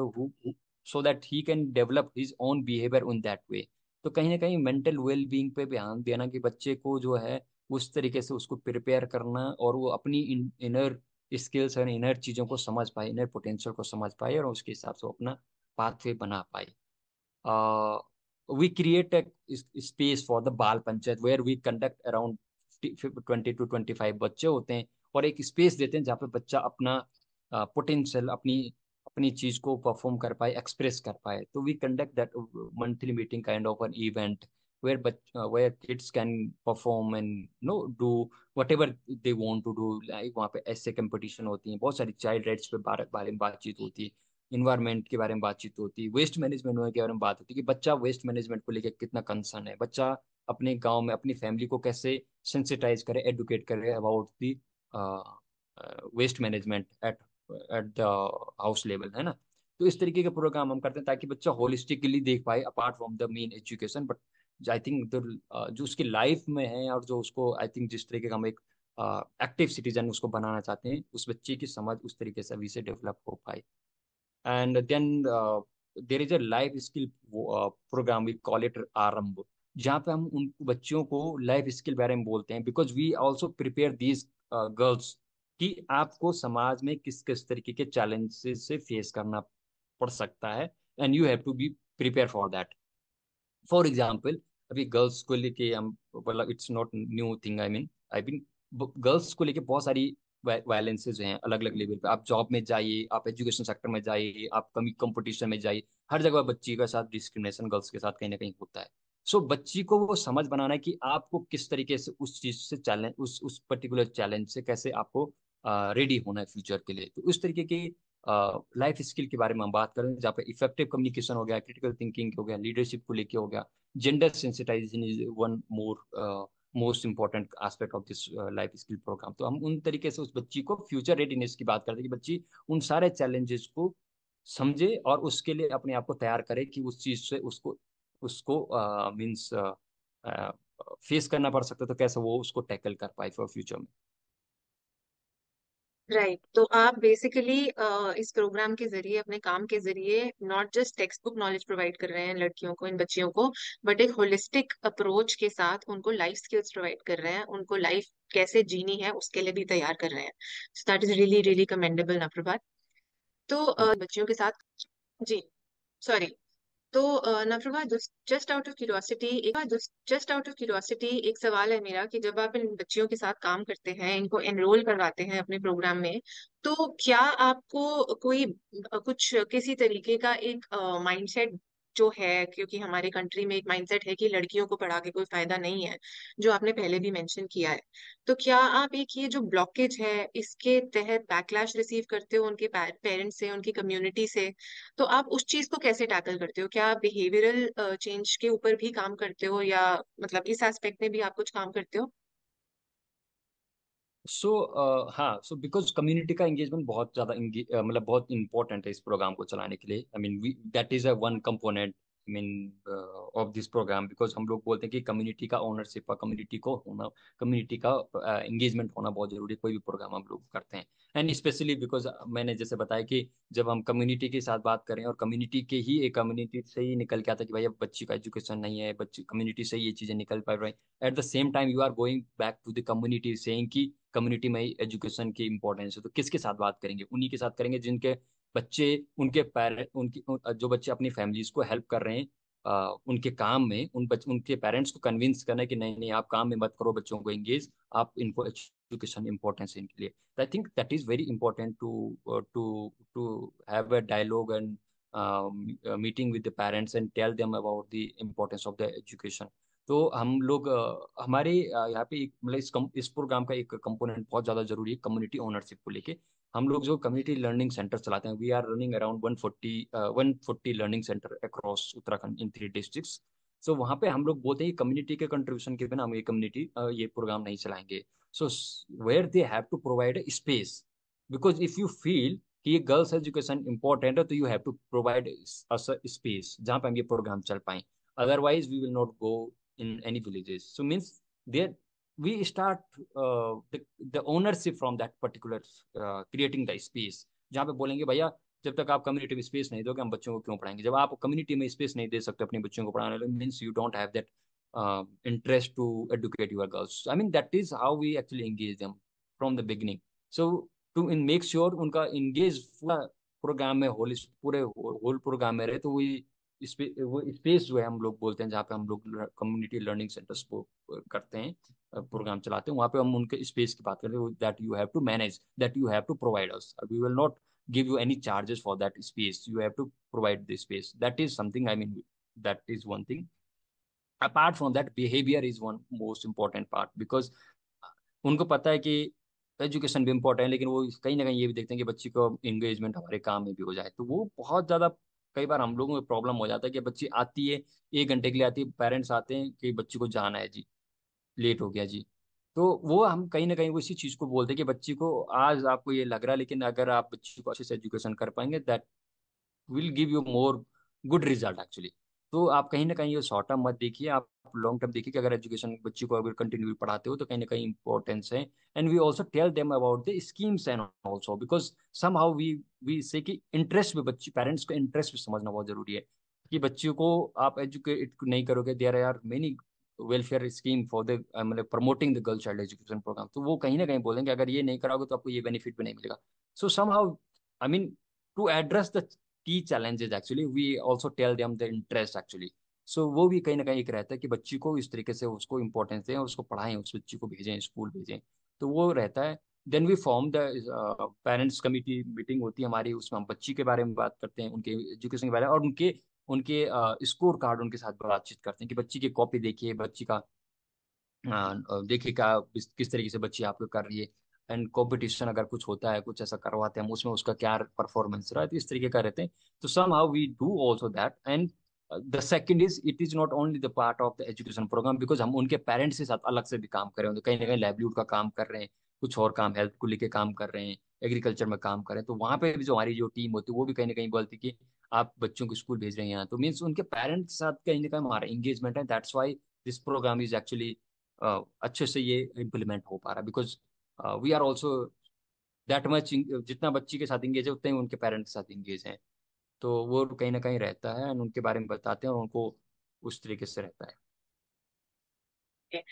S2: so that he can develop his own behaviour in that way. तो कहीं ना कहीं मेंटल वेल बीइंग पे ध्यान देना कि बच्चे को जो है उस तरीके से उसको प्रिपेयर करना और वो अपनी इनर स्किल्स और इनर चीजों को समझ पाए, इनर पोटेंशियल को समझ पाए और उसके हिसाब से वो अपना पाथवे बना पाए. We create a space for the बाल panchayat where we conduct around 20 to 25 बच्चे होते हैं और एक स्पेस देते हैं जहाँ पे बच्चा अपना पोटेंशियल, अपनी अपनी चीज को परफॉर्म कर पाए, एक्सप्रेस कर पाए. तो we conduct that monthly meeting kind of an event where kids can perform and do whatever they want to do. Like वहाँ पे ऐसे कंपटीशन होती हैं, बहुत सारी चाइल्ड राइट्स पे बारे में बातचीत होती है, इन्वायरमेंट के बारे में बातचीत होती है, वेस्ट मैनेजमेंट के बारे में बात होती है कि बच्चा वेस्ट मैनेजमेंट को लेकर कितना कंसर्न है, बच्चा अपने गांव में अपनी फैमिली को कैसे सेंसिटाइज करे, एडुकेट करे about the waste management at at the house level, है ना। तो इस तरीके के प्रोग्राम हम करते हैं ताकि बच्चा होलिस्टिकली देख पाए apart from the main education. But I think जो उसकी लाइफ में है और जो उसको आई थिंक जिस तरीके का हम एक एक्टिव सिटीजन उसको बनाना चाहते हैं, उस बच्चे की समझ उस तरीके से अभी से डेवलप हो पाए। And then there is a life skill program, we call it आरंभ, जहाँ पे हम उन बच्चों को लाइफ स्किल बारे में बोलते हैं, because we also prepare these girls कि आपको समाज में किस किस तरीके के चैलेंजेस से फेस करना पड़ सकता है, and you have to be prepare for that. For example, अभी गर्ल्स को लेके हम, मतलब it's not new thing, I mean girls को लेके बहुत सारी वायलेंसेज हैं अलग अलग लेवल पे। आप जॉब में जाइए, आप एजुकेशन सेक्टर में जाइए, आप कमी कंपटीशन में जाइए, हर जगह बच्ची के साथ डिस्क्रिमिनेशन गर्ल्स के साथ कहीं ना कहीं होता है। सो बच्ची को वो समझ बनाना है कि आपको किस तरीके से उस चीज से चैलेंज, उस पर्टिकुलर चैलेंज से कैसे आपको रेडी होना है फ्यूचर के लिए। तो उस तरीके की लाइफ स्किल के बारे में हम बात करें, जहाँ पे इफेक्टिव कम्युनिकेशन हो गया, क्रिटिकल थिंकिंग हो गया, लीडरशिप को लेके हो गया, gender sensitisation is one more most important aspect of this life skill programme. तो हम उन तरीके से उस बच्ची को फ्यूचर रेडीनेस की बात करते हैं कि बच्ची उन सारे चैलेंजेस को समझे और उसके लिए अपने आप को तैयार करे कि उस चीज से उसको उसको मीन्स फेस करना पड़ सकता है, तो कैसे वो उसको टैकल कर पाए फॉर फ्यूचर में।
S1: राइट, तो आप बेसिकली इस प्रोग्राम के जरिए, अपने काम के जरिए, not just text book knowledge provide कर रहे हैं लड़कियों को, इन बच्चियों को, बट एक होलिस्टिक अप्रोच के साथ उनको लाइफ स्किल्स प्रोवाइड कर रहे हैं, उनको लाइफ कैसे जीनी है उसके लिए भी तैयार कर रहे हैं। So that is really really commendable ना प्रभात। तो बच्चियों के साथ, जी, सॉरी। तो नफरमा, जस्ट आउट ऑफ क्यूरियोसिटी एक सवाल है मेरा कि जब आप इन बच्चियों के साथ काम करते हैं, इनको एनरोल करवाते हैं अपने प्रोग्राम में, तो क्या आपको कोई कुछ किसी तरीके का एक माइंडसेट जो है, क्योंकि हमारे कंट्री में एक माइंडसेट है कि लड़कियों को पढ़ा के कोई फायदा नहीं है, जो आपने पहले भी मेंशन किया है, तो क्या आप एक ये जो ब्लॉकेज है इसके तहत बैकलैश रिसीव करते हो उनके पेरेंट्स से, उनकी कम्युनिटी से? तो आप उस चीज को कैसे टैकल करते हो? क्या आप बिहेवियरल चेंज के ऊपर भी काम करते हो, या मतलब इस एस्पेक्ट में भी आप कुछ काम करते हो?
S2: सो हाँ, सो बिकॉज कम्युनिटी का एंगेजमेंट बहुत ज़्यादा मतलब बहुत इंपॉर्टेंट है इस प्रोग्राम को चलाने के लिए। I mean that is a one component I mean of this programme, because हम लोग बोलते हैं कि कम्युनिटी का ओनरशिप, कम्युनिटी को होना, कम्युनिटी का एंगेजमेंट होना बहुत जरूरी है कोई भी प्रोग्राम हम लोग करते हैं। एंड स्पेशली बिकॉज मैंने जैसे बताया कि जब हम कम्युनिटी के साथ बात करें और कम्युनिटी के ही एक कम्युनिटी से ही निकल के आता है कि भाई अब बच्ची का एजुकेशन नहीं है, बच्ची कम्युनिटी से ही ये चीज़ें निकल पा रही, at the same time you are going back to the community saying कि कम्युनिटी में ही एजुकेशन की इंपॉर्टेंस है। तो किसके साथ बात करेंगे? उन्हीं के साथ करेंगे जिनके बच्चे, उनके पेरेंट, जो बच्चे अपनी फैमिलीज को हेल्प कर रहे हैं उनके काम में, उनके पेरेंट्स को कन्विंस करना है कि नहीं नहीं आप काम में मत करो, बच्चों को एंगेज, आप इनको एजुकेशन इंपॉर्टेंस है इनके लिए। I think that is very important to to to have a dialogue and meeting with the parents and tell them about the importance of the education. तो हम लोग हमारे यहाँ पे एक मतलब इस प्रोग्राम का एक कंपोनेंट बहुत ज़्यादा जरूरी है कम्युनिटी ओनरशिप को लेके। हम लोग जो कम्युनिटी लर्निंग सेंटर चलाते हैं, we are running around 140 learning centre across Uttarakhand in 3 districts. So वहाँ पे हम लोग बोलते हैं कम्युनिटी के कंट्रीब्यूशन के बिना हम ये प्रोग्राम नहीं चलाएंगे। So where they have to provide space, because if you feel कि ये गर्ल्स एजुकेशन इंपॉर्टेंट है, तो you have to provide space जहाँ पे हम ये प्रोग्राम चल पाए। Otherwise we will not go in any villages. So means there we start the ownership from that particular creating the space, जहाँ पे बोलेंगे भैया जब तक आप कम्युनिटी में स्पेस नहीं दोगे हम बच्चों को क्यों पढ़ाएंगे। जब आप कम्युनिटी में स्पेस नहीं दे सकते अपने बच्चों को पढ़ाने में, means you don't have that interest to educate your girls. I mean that is how we actually engage them from the beginning. So to in make sure उनका engage पूरा प्रोग्राम में पूरे होल प्रोग्राम में रहे, तो वो space जो है हम लोग बोलते हैं, जहाँ पे हम लोग कम्युनिटी लर्निंग सेंटर्स को करते हैं, प्रोग्राम चलाते हैं, वहाँ पे हम उनके स्पेस की बात करते हैं, that you have to manage, that you have to provide us, we will not give you any charges for that space, you have to provide the space, that is something, I mean that is one thing. Apart from that behaviour is one most important part, because उनको पता है कि education भी important है, लेकिन वो कहीं ना कहीं ये भी देखते हैं कि बच्ची को एंगेजमेंट हमारे काम में भी हो जाए। तो वो बहुत ज़्यादा, कई बार हम लोगों में प्रॉब्लम हो जाता है कि बच्ची आती है, 1 घंटे के लिए आती है, पेरेंट्स आते हैं कि बच्ची को जाना है जी, लेट हो गया जी। तो वो हम कहीं ना कहीं वो इसी चीज़ को बोलते हैं कि बच्ची को आज आपको ये लग रहा है, लेकिन अगर आप बच्ची को अच्छे से एजुकेशन कर पाएंगे, that will give you more good result actually. तो आप कहीं ना कहीं ये शॉर्ट टर्म मत देखिए, आप लॉन्ग टर्म देखिए कि अगर एजुकेशन बच्ची को अगर कंटिन्यू पढ़ाते हो तो कहीं ना कहीं इंपॉर्टेंस है। And we also tell them about the schemes and also, because somehow we say कि इंटरेस्ट भी, बच्ची पेरेंट्स को इंटरेस्ट भी समझना बहुत जरूरी है कि बच्चियों को आप एजुकेट नहीं करोगे, there are many welfare scheme for the मतलब promoting the girl child education programme, तो वो कहीं ना कहीं बोलेंगे अगर ये नहीं कराओगे तो आपको ये बेनिफिट भी नहीं मिलेगा। So somehow, I mean, to address the key challenges actually we also tell them the interest actually. So वो भी कहीं ना कहीं एक रहता है कि बच्ची को इस तरीके से उसको इंपॉर्टेंस दें, उसको पढ़ाएं, उस बच्ची को भेजें, स्कूल भेजें। तो वो रहता है। Then we form the parents committee, meeting होती है हमारी, उसमें हम बच्ची के बारे में बात करते हैं, उनके एजुकेशन के बारे में, और उनके उनके स्कोर कार्ड उनके साथ बातचीत करते हैं कि बच्ची की कॉपी देखिए, बच्ची का देखिए क्या किस तरीके से बच्ची आपको कर रही है। एंड कंपटीशन अगर कुछ होता है, कुछ ऐसा करवाते हैं हम, उसमें उसका क्या परफॉर्मेंस रहा है, तो इस तरीके का रहते हैं। तो somehow we do also that. And the second is, it is not only the part of the education programme, because हम उनके पेरेंट्स के साथ अलग से भी काम कर रहे हैं, तो कहीं ना कहीं लाइवलीहुड का काम कर रहे हैं, कुछ और काम हेल्थ को लेके काम कर रहे हैं, एग्रीकल्चर में काम कर रहे हैं। तो वहाँ पे भी जो हमारी जो टीम होती है वो भी कहीं ना कहीं बोलती है कि आप बच्चों को स्कूल भेज रहे हैं यहाँ, तो मीन्स उनके पेरेंट्स के साथ कहीं ना कहीं हमारा इंगेजमेंट है। That's why this programme is actually अच्छे से ये इम्प्लीमेंट हो पा रहा है, because we are also that much, जितना बच्ची के साथ इंगेज है उतना ही उनके पेरेंट्स के साथ इंगेज हैं। तो वो कहीं ना कहीं रहता है, and उनके बारे में बताते हैं और उनको उस तरीके से रहता है।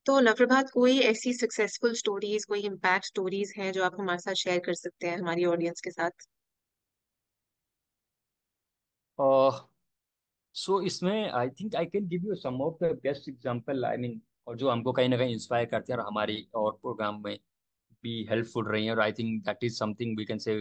S1: तो नवप्रभात, कोई ऐसी सक्सेसफुल स्टोरीज, कोई इम्पैक्ट स्टोरीज हैं जो आप हमारे साथ शेयर कर सकते हैं हमारी ऑडियंस के साथ?
S2: सो इसमें I think I can give you some of the best example, I mean, और जो हमको कहीं ना कहीं इंस्पायर करते हैं और हमारी और प्रोग्राम में भी हेल्पफुल रही है। और I think that is something we can say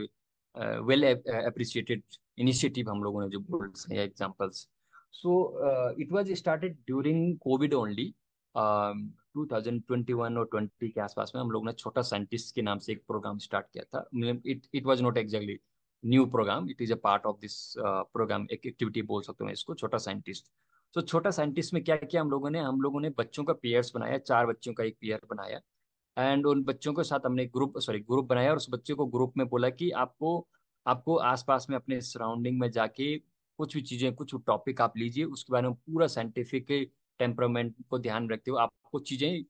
S2: well appreciated initiative हम लोगों ने जो बोल्स हैं examples. So it was started during Covid only, 2021 और 20 के आसपास में हम लोगों ने छोटा साइंटिस्ट के नाम से एक प्रोग्राम स्टार्ट किया था। It it was not exactly new programme, it is a part of this programme, एक एक्टिविटी बोल सकते हो मैं इसको, छोटा साइंटिस्ट। तो छोटा साइंटिस्ट में क्या किया हम लोगों ने बच्चों का पेयर्स बनाया, 4 बच्चों का एक पेयर बनाया। एंड उन बच्चों के साथ हमने ग्रुप बनाया, और उस बच्चे को ग्रुप में बोला कि आपको आपको आसपास में अपने सराउंडिंग में जाके कुछ भी चीजें, कुछ टॉपिक आप लीजिए, उसके बारे में पूरा साइंटिफिक टेम्परामेंट को ध्यान रखते हुए आपको चीजें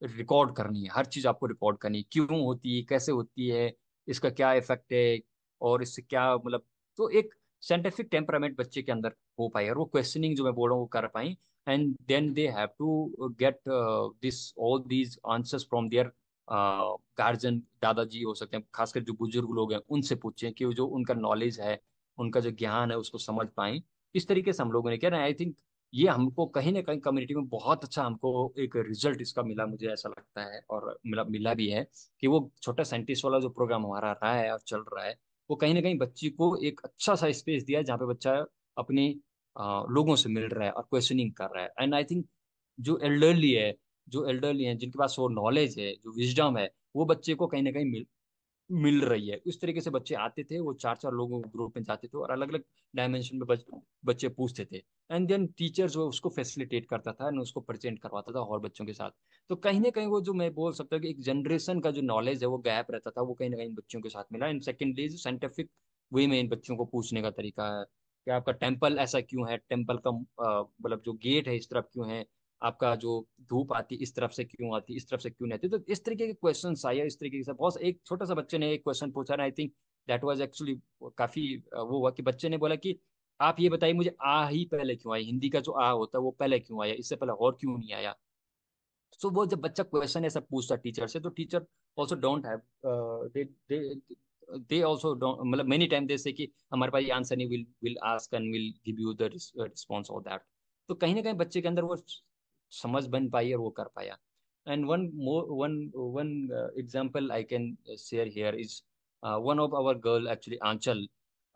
S2: रिकॉर्ड करनी है, हर चीज आपको रिकॉर्ड करनी है, क्यों होती है, कैसे होती है, इसका क्या इफेक्ट है, और इससे क्या मतलब। तो एक साइंटिफिक टेम्परामेंट बच्चे के अंदर हो पाए, और वो क्वेश्चनिंग जो मैं बोल रहा हूँ वो कर पाई। And then they have to get this all these answers from their guardian, दादाजी हो सकते हैं, खासकर जो बुजुर्ग लोग हैं उनसे पूछें कि जो उनका नॉलेज है, उनका जो ज्ञान है उसको समझ पाए। इस तरीके से हम लोगों ने किया ना। आई थिंक ये हमको कहीं ना कहीं कम्युनिटी में बहुत अच्छा हमको एक रिजल्ट इसका मिला, मुझे ऐसा लगता है, और मिला मिला भी है कि वो छोटा साइंटिस्ट वाला जो प्रोग्राम हमारा रहा है और चल रहा है, वो कहीं ना कहीं बच्ची को एक अच्छा सा स्पेस दिया है जहाँ पे बच्चा अपने लोगों से मिल रहा है और क्वेश्चनिंग कर रहा है। एंड आई थिंक जो एल्डरली है, जो एल्डरली है जिनके पास वो नॉलेज है, जो विजडम है, वो बच्चे को कहीं ना कहीं मिल रही है। उस तरीके से बच्चे आते थे, वो 4 4 लोगों के ग्रुप में जाते थे और अलग अलग डायमेंशन में बच्चे पूछते थे। एंड देन टीचर जो उसको फैसिलिटेट करता था ना, उसको प्रेजेंट करवाता था और बच्चों के साथ। तो कहीं ना कहीं वो जो मैं बोल सकता हूँ कि एक जनरेशन का जो नॉलेज है वो गैप रहता था, वो कहीं ना कहीं बच्चों के साथ मिला। एंड सेकेंडली जो साइंटिफिक वे में इन बच्चों को पूछने का तरीका है कि आपका टेम्पल ऐसा क्यों है, टेम्पल का मतलब जो गेट है इस तरफ क्यों है, आपका जो धूप आती इस तरफ से क्यों आती, इस तरफ से क्यों नहीं आती। तो इस तरीके के क्वेश्चन आए, इस तरीके से बहुत एक छोटा सा बच्चे ने एक क्वेश्चन पूछा ना, आई थिंक दैट वाज एक्चुअली काफी वो हुआ कि बच्चे ने बोला कि आप ये बताइए मुझे आ ही पहले क्यों आई, हिंदी का जो आ होता है वो पहले क्यों आया, इससे पहले और क्यों नहीं आया। सो वो जब बच्चा क्वेश्चन ऐसा पूछता टीचर से, तो teacher also don't have they they also don't, मतलब मेनी टाइम दे से कि हमारे पास ये आंसर नहीं, will ask and will give you the response of that. तो कहीं ना कहीं बच्चे के अंदर वो समझ बन पाई और वो कर पाया। And one example I can share here is one of our girl actually, Anchal.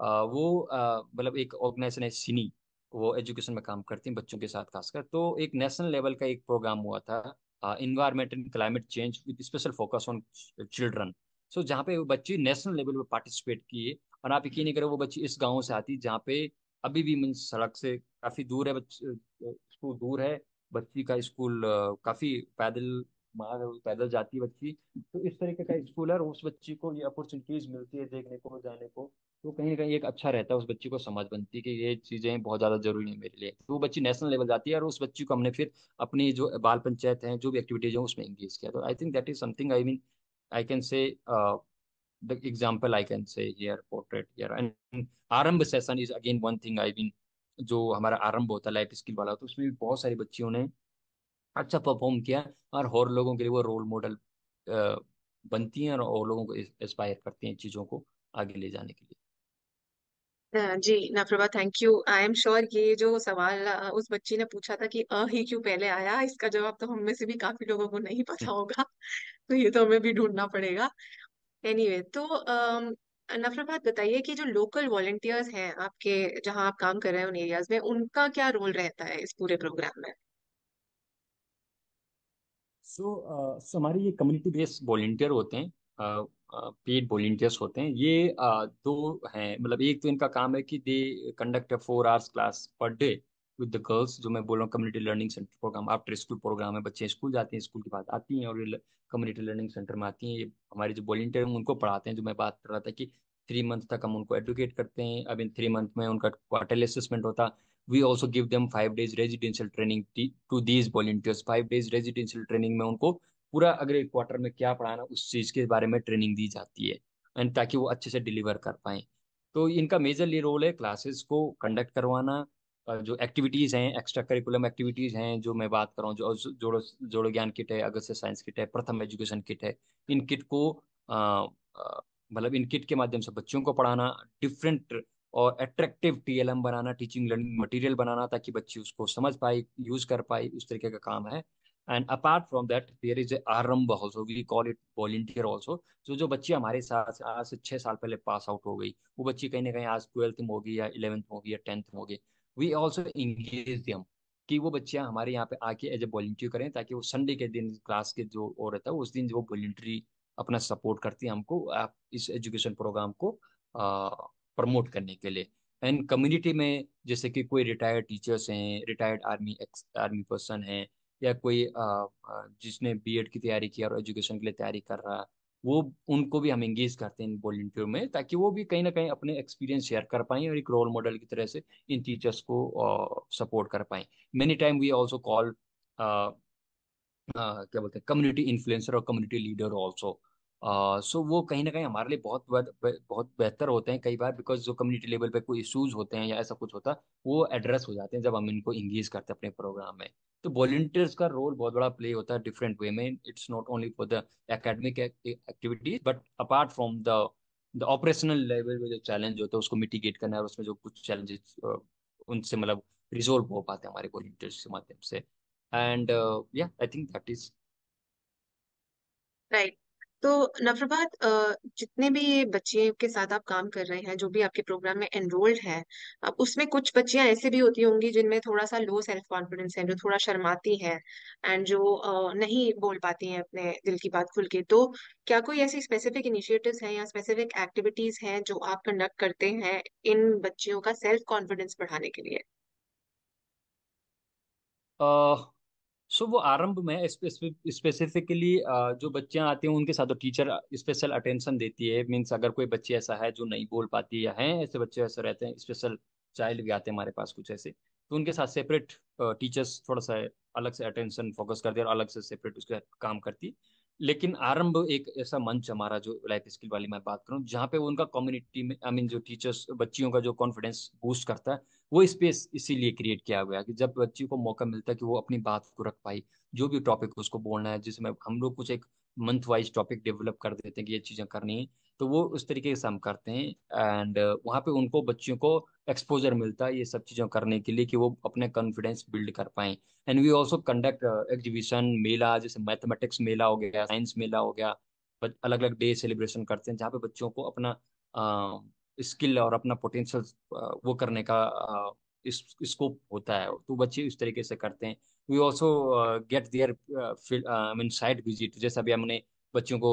S2: वो मतलब एक ऑर्गेनाइजेशन है सिनी, वो एजुकेशन में काम करती हैं बच्चों के साथ खासकर। तो एक नेशनल लेवल का एक प्रोग्राम हुआ था, environment and climate change with special focus on children. So जहाँ पे वो बच्चे नेशनल लेवल पे पार्टिसिपेट किए। और आप यकीन नहीं करें, वो बच्ची इस गाँव से आती जहाँ पे अभी भी मीन्स सड़क से काफी दूर है, स्कूल दूर है, बच्ची का स्कूल काफी पैदल, पैदल जाती है बच्ची। तो इस तरीके का स्कूल है और उस बच्ची को ये अपॉर्चुनिटीज मिलती है देखने को, जाने को। तो कहीं ना कहीं एक अच्छा रहता है, उस बच्ची को समझ बनती है कि ये चीजें बहुत ज्यादा जरूरी है मेरे लिए। तो वो बच्ची नेशनल लेवल जाती है और उस बच्ची को हमने फिर अपनी जो बाल पंचायत है, जो भी एक्टिविटीज है, उसमें एंगेज किया। तो I think that is something, I mean I can say the example I can say here, portrait here. And Aarambh session is again one thing, I mean जो हमारा आरंभ होता है लाइफ स्किल वाला, तो उसमें भी बहुत सारी बच्चियों ने अच्छा परफॉर्म किया। और लोगों के लिए वो रोल मॉडल बनती हैं और लोगों को इंस्पायर करती हैं चीज़ों को आगे ले जाने के लिए।
S1: जी नफरबा, thank you. I am sure ये जो सवाल उस बच्ची ने पूछा था कि ही क्यों पहले आया, इसका जवाब तो हम में से भी काफी लोगों को नहीं पता होगा। तो ये तो हमें भी ढूंढना पड़ेगा। एनीवे, तो नफरबात बताइए कि जो लोकल वॉलंटियर्स हैं आपके, जहां आप काम कर रहे हैं उन एरियाज में, उनका क्या रोल रहता है इस पूरे प्रोग्राम में?
S2: सो हमारे ये कम्युनिटी बेस्ड वॉलेंटियर होते हैं, पेड वॉलेंटियर्स होते हैं ये। दो हैं, मतलब एक तो इनका काम है कि they conduct a 4 hours class per day with the girls, जो मैं बोल रहा हूँ community learning centre programme, after school programme है। बच्चे स्कूल जाते हैं, स्कूल के बाद आती हैं और ये कम्युनिटी लर्निंग सेंटर में आती हैं। ये हमारे जो वॉलेंटियर हैं उनको पढ़ाते हैं, जो मैं बात कर रहा था कि 3 मंथ तक हम उनको एडुकेट करते हैं। अब इन 3 मंथ में उनका क्वार्टरली असेसमेंट होता। We also give them 5 days residential training to these volunteers। 5 days residential training में उनको पूरा अगले क्वार्टर में क्या पढ़ाना उस चीज के बारे में ट्रेनिंग दी जाती है, एंड ताकि वो अच्छे से डिलीवर कर पाए। तो इनका मेजरली रोल है क्लासेस को कंडक्ट करवाना। जो एक्टिविटीज हैं, एक्स्ट्रा करिकुलम एक्टिविटीज हैं, जो मैं बात कर रहा हूँ, जो जोड़ो जोड़ो ज्ञान किट है, अगस्त साइंस किट है, प्रथम एजुकेशन किट है। इन किट को अ, मतलब इन किट के माध्यम से बच्चों को पढ़ाना, डिफरेंट और अट्रैक्टिव टीएलएम बनाना, टीचिंग लर्निंग मटेरियल बनाना, ताकि बच्चे उसको समझ पाए, यूज कर पाए, उस तरीके का काम है। And apart from that there is a Aarambh also, we call it volunteer also. जो बच्ची हमारे साथ आज से 6 साल पहले पास आउट हो गई, वो बच्ची कहीं ना कहीं आज 12th में होगी या 11th में होगी या 10th में होगी, वी ऑल्सो इंगेज देम कि वो बच्चियां हमारे यहाँ पे आके एज ए वॉलंटियर करें, ताकि वो संडे के दिन क्लास के जो और रहता है उस दिन जो वॉलंटरी अपना सपोर्ट करती है हमको, आप इस एजुकेशन प्रोग्राम को प्रमोट करने के लिए। एंड कम्युनिटी में जैसे कि कोई रिटायर्ड टीचर्स हैं, retired army ex army person हैं, या कोई जिसने बीएड की तैयारी की और एजुकेशन के लिए तैयारी कर रहा है, वो उनको भी हम एंगेज करते हैं इन वॉलंटियर में, ताकि वो भी कहीं ना कहीं अपने एक्सपीरियंस शेयर कर पाएं और एक रोल मॉडल की तरह से इन टीचर्स को सपोर्ट कर पाएं। Many time we also call क्या बोलते हैं कम्युनिटी इन्फ्लुएंसर और कम्युनिटी लीडर ऑल्सो। सो वो कहीं ना कहीं हमारे लिए बहुत बेहतर होते हैं कई बार, बिकॉज जो कम्युनिटी लेवल पे कोई इश्यूज होते हैं या ऐसा कुछ होता है, वो एड्रेस हो जाते हैं जब हम इनको इंगेज करते हैं अपने प्रोग्राम में। तो वॉलंटियर्स का रोल बहुत बड़ा प्ले होता है डिफरेंट वे में। It's not only for the academic activities, but apart from the operational level में जो चैलेंज होता है उसको मिटिगेट करना है, और उसमें जो कुछ चैलेंजेस उनसे मतलब रिजोल्व हो पाते हैं हमारे वॉलंटियर्स के माध्यम से। And yeah, I think that is
S1: right. तो नफरबात, जितने भी ये बच्चे के साथ आप काम कर रहे हैं, जो भी आपके प्रोग्राम में एनरोल्ड हैं, अब उसमें कुछ बच्चियां ऐसे भी होती होंगी जिनमें थोड़ा सा लो सेल्फ कॉन्फिडेंस है, जो थोड़ा शर्माती हैं, एंड जो नहीं बोल पाती हैं अपने दिल की बात खुल के। तो क्या कोई ऐसी स्पेसिफिक इनिशिएटिव्स हैं या स्पेसिफिक एक्टिविटीज हैं जो आप कंडक्ट करते हैं इन बच्चियों का सेल्फ कॉन्फिडेंस बढ़ाने के लिए?
S2: सो वो आरंभ में स्पेसिफिकली जो बच्चियां आती हैं उनके साथ तो टीचर स्पेशल अटेंशन देती है। मीन्स अगर कोई बच्ची ऐसा है जो नहीं बोल पाती, या हैं ऐसे बच्चे ऐसे रहते हैं, स्पेशल चाइल्ड भी आते हैं हमारे पास कुछ ऐसे, तो उनके साथ सेपरेट टीचर्स थोड़ा सा अलग से अटेंशन फोकस करती है और अलग से सेपरेट उसका काम करती है। लेकिन आरंभ एक ऐसा मंच हमारा जो लाइफ स्किल वाली मैं बात करूं, जहाँ पे उनका कम्युनिटी में आई मीन जो टीचर्स बच्चियों का जो कॉन्फिडेंस बूस्ट करता है, वो स्पेस इसीलिए क्रिएट किया गया कि जब बच्ची को मौका मिलता है कि वो अपनी बात को रख पाई, जो भी टॉपिक उसको बोलना है, जिसमें हम लोग कुछ एक मंथ वाइज टॉपिक डेवलप कर देते हैं कि ये चीज़ें करनी है, तो वो उस तरीके से हम करते हैं। एंड वहाँ पे उनको बच्चियों को एक्सपोजर मिलता है ये सब चीज़ें करने के लिए कि वो अपने कॉन्फिडेंस बिल्ड कर पाएं। And we also conduct exhibition मेला, जैसे मैथमेटिक्स मेला हो गया, साइंस मेला हो गया, अलग अलग डे सेलिब्रेशन करते हैं जहाँ पे बच्चों को अपना स्किल और अपना पोटेंशियल वो करने का स्कोप होता है, तो बच्चे इस तरीके से करते हैं। We also get their I mean site visit, जैसा भी हमने बच्चों को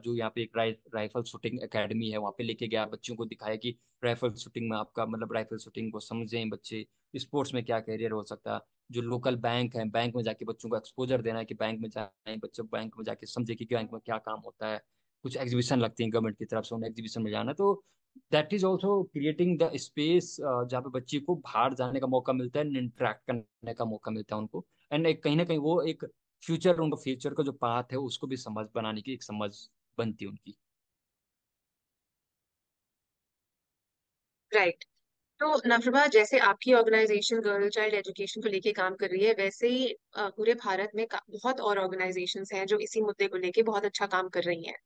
S2: जो यहाँ पे एक राइफल शूटिंग एकेडमी है वहाँ पे लेके गया, बच्चों को दिखाया कि राइफल शूटिंग में आपका मतलब राइफल शूटिंग को समझें बच्चे, स्पोर्ट्स में क्या करियर हो सकता है। जो लोकल बैंक है, बैंक में जाके बच्चों को एक्सपोजर देना है कि बैंक में जाए, बच्चे बैंक में जाके समझे कि बैंक में क्या काम होता है। कुछ एग्जीबिशन लगती है गवर्नमेंट की तरफ से, उन्हें एग्जीबिशन में जाना, तो that is also creating the space जहाँ पे बच्चे को बाहर जाने का मौका मिलता है, इंटरेक्ट करने का मौका मिलता है उनको। एंड एक कहीं ना कहीं वो एक फ्यूचर, उनका फ्यूचर का जो पाथ है उसको भी समझ बनाने की एक समझ बनती है उनकी।
S1: राइट। तो नफरबा, जैसे आपकी ऑर्गेनाइजेशन गर्ल चाइल्ड एजुकेशन को लेके काम कर रही है, वैसे ही पूरे भारत में बहुत और ऑर्गेनाइजेशंस हैं जो इसी मुद्दे को लेके बहुत अच्छा काम कर रही हैं।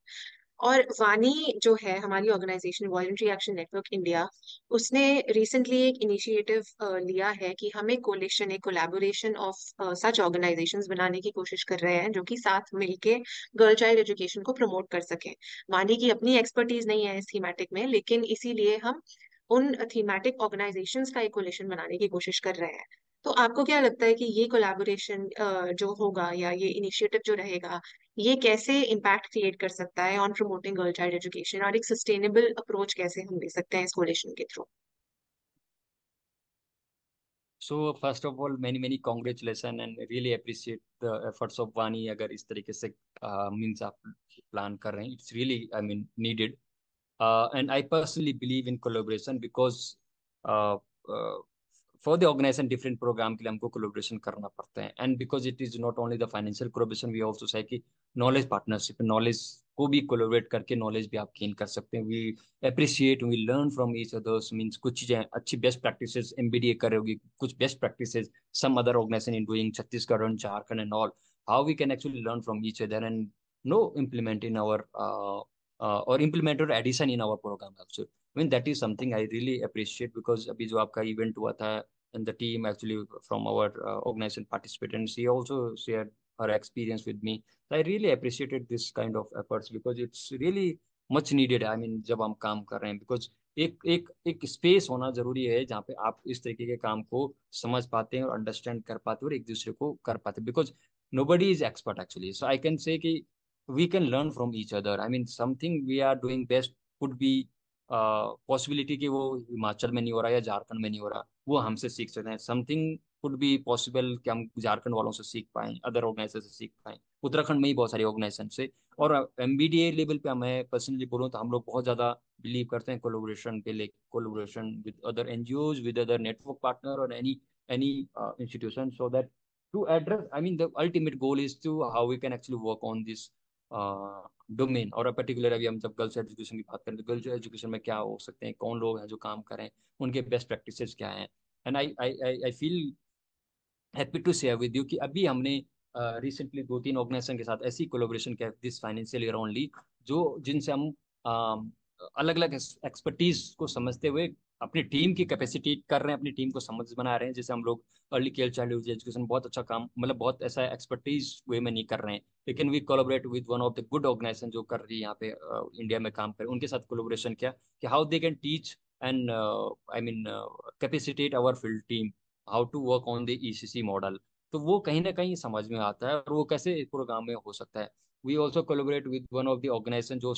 S1: और वानी जो है हमारी organisation, voluntary action network India, उसने रिसेंटली एक इनिशिएटिव लिया है कि हम एक कोलिशन, एक कोलैबोरेशन ऑफ सच ऑर्गेनाइजेशंस बनाने की कोशिश कर रहे हैं जो कि साथ मिलके गर्ल चाइल्ड एजुकेशन को प्रमोट कर सकें। वानी की अपनी एक्सपर्टीज नहीं है इस थीमेटिक में, लेकिन इसीलिए हम उन थीमेटिक ऑर्गेनाइजेशंस का एक कोलिशन बनाने की कोशिश कर रहे हैं। तो आपको क्या लगता है कि ये कोलैबोरेशन जो होगा या ये इनिशिएटिव जो रहेगा, ये कैसे इम्पैक्ट क्रिएट कर सकता है on promoting girl child education, और एक सस्टेनेबल अप्रोच कैसे हम ले सकते हैं इस कोलिशन के through?
S2: So first of all many many congratulation and really appreciate the efforts of वानी। अगर इस तरीके से मीन्स आप प्लान कर रहे हैं, it's really I mean needed. And I personally believe in collaboration because uh, uh, for the organization different program के लिए हमको collaboration करना पड़ता है, and because it is not only the financial collaboration, we also say कि knowledge partnership, knowledge को भी collaborate करके knowledge भी आप gain कर सकते हैं। we appreciate, we learn from each others, means कुछ चीजें अच्छी best practices MBDA कर रही होगी, कुछ best practices some other organization in doing Chhattisgarh and Jharkhand and all, how we can actually learn from each other and no implement in our or implement or addition in our program also. I mean that is something I really appreciate because अभी जो आपका event हुआ था and the team actually from our organization participated and she also shared her experience with me. So I really appreciated this kind of efforts because it's really much needed. I mean जब हम काम कर रहे हैं, because एक एक एक space होना जरूरी है जहाँ पे आप इस तरीके के काम को समझ पाते हैं और अंडरस्टैंड कर पाते हैं और एक दूसरे को कर पाते हैं, because nobody is expert actually, so I can say कि we can learn from each other. I mean something we are doing best could be possibility कि वो हिमाचल में नहीं हो रहा या झारखंड में नहीं हो रहा, वो हमसे सीख सकते हैं। समथिंग कुड बी पॉसिबल कि हम झारखंड वालों से सीख पाएं, अदर ऑर्गेनाइजेशन से सीख पाएं, उत्तराखंड में ही बहुत सारे ऑर्गेनाइजेशन से। और एमबीडीए लेवल पे मैं पर्सनली बोलूँ तो हम लोग बहुत ज़्यादा बिलीव करते हैं कोलोब्रेशन पे, ले collaboration with other NGOs, with other network partner और any institution, so that to address, I mean the ultimate goal is to how we can actually work on this domain. और particular अभी हम जब girls education की बात करें तो girls education में क्या हो सकते हैं, कौन लोग हैं जो काम करें, उनके बेस्ट प्रैक्टिसेस क्या हैं। And I I I feel happy to share with you कि अभी हमने रिसेंटली दो तीन ऑर्गेनाइजेशन के साथ ऐसी कोलोब्रेशन किया दिस फाइनेंशियल ईयर ओनली, जो जिनसे हम अलग अलग एक्सपर्टीज को समझते हुए अपनी टीम की कैपेसिटी कर रहे हैं, अपनी टीम को समझ बना रहे हैं। जैसे हम लोग अर्ली केयर चाइल्ड एजुकेशन बहुत अच्छा काम, मतलब बहुत ऐसा एक्सपर्टीज वे में नहीं कर रहे हैं, लेकिन we collaborate with one of the good organisation जो कर रही है यहाँ पे इंडिया में काम कर, उनके साथ कोलोबरेशन किया कि how they can teach and I mean capacitate our field team how to work on the ECC model. तो वो कहीं ना कहीं समझ में आता है और वो कैसे प्रोग्राम में हो सकता है। We also collaborate with one of the organisation जो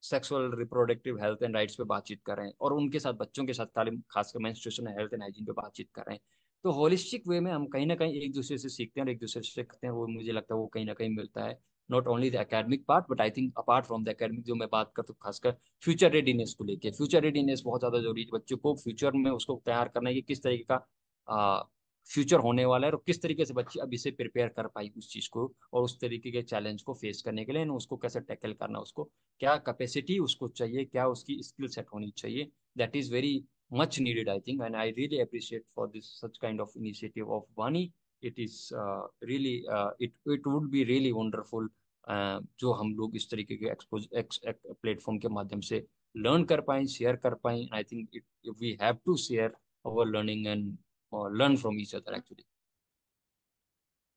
S2: sexual reproductive health and rights पे बातचीत कर रहे हैं और उनके साथ बच्चों के साथ तालीम, खासकर मेंस्ट्रुएशन हेल्थ एंड हाइजीन पे बातचीत कर रहे हैं। तो होलिस्टिक वे में हम कहीं ना कहीं एक दूसरे से सीखते हैं और एक दूसरे से सीखते हैं, वो मुझे लगता है वो कहीं ना कहीं मिलता है। Not only the academic part but I think apart from the academic, जो मैं बात करता हूँ खासकर फ्यूचर रेडीनेस को लेके, फ्यूचर रेडीनेस बहुत ज्यादा जरूरी है बच्चों को फ्यूचर में उसको तैयार करना है कि किस तरीके का फ्यूचर होने वाला है और किस तरीके से बच्चे अभी से प्रिपेयर कर पाई उस चीज को और उस तरीके के चैलेंज को फेस करने के लिए, उसको कैसे टैकल करना, उसको क्या कैपेसिटी उसको चाहिए, क्या उसकी स्किल सेट होनी चाहिए। That is very much needed I think, and I really appreciate for this such kind of initiative of Vani. It is really it it would be really wonderful जो हम लोग इस तरीके के एक्सपोज प्लेटफॉर्म के माध्यम से लर्न कर पाए, शेयर कर पाए। I think it we have to share our learning and learn from each other actually.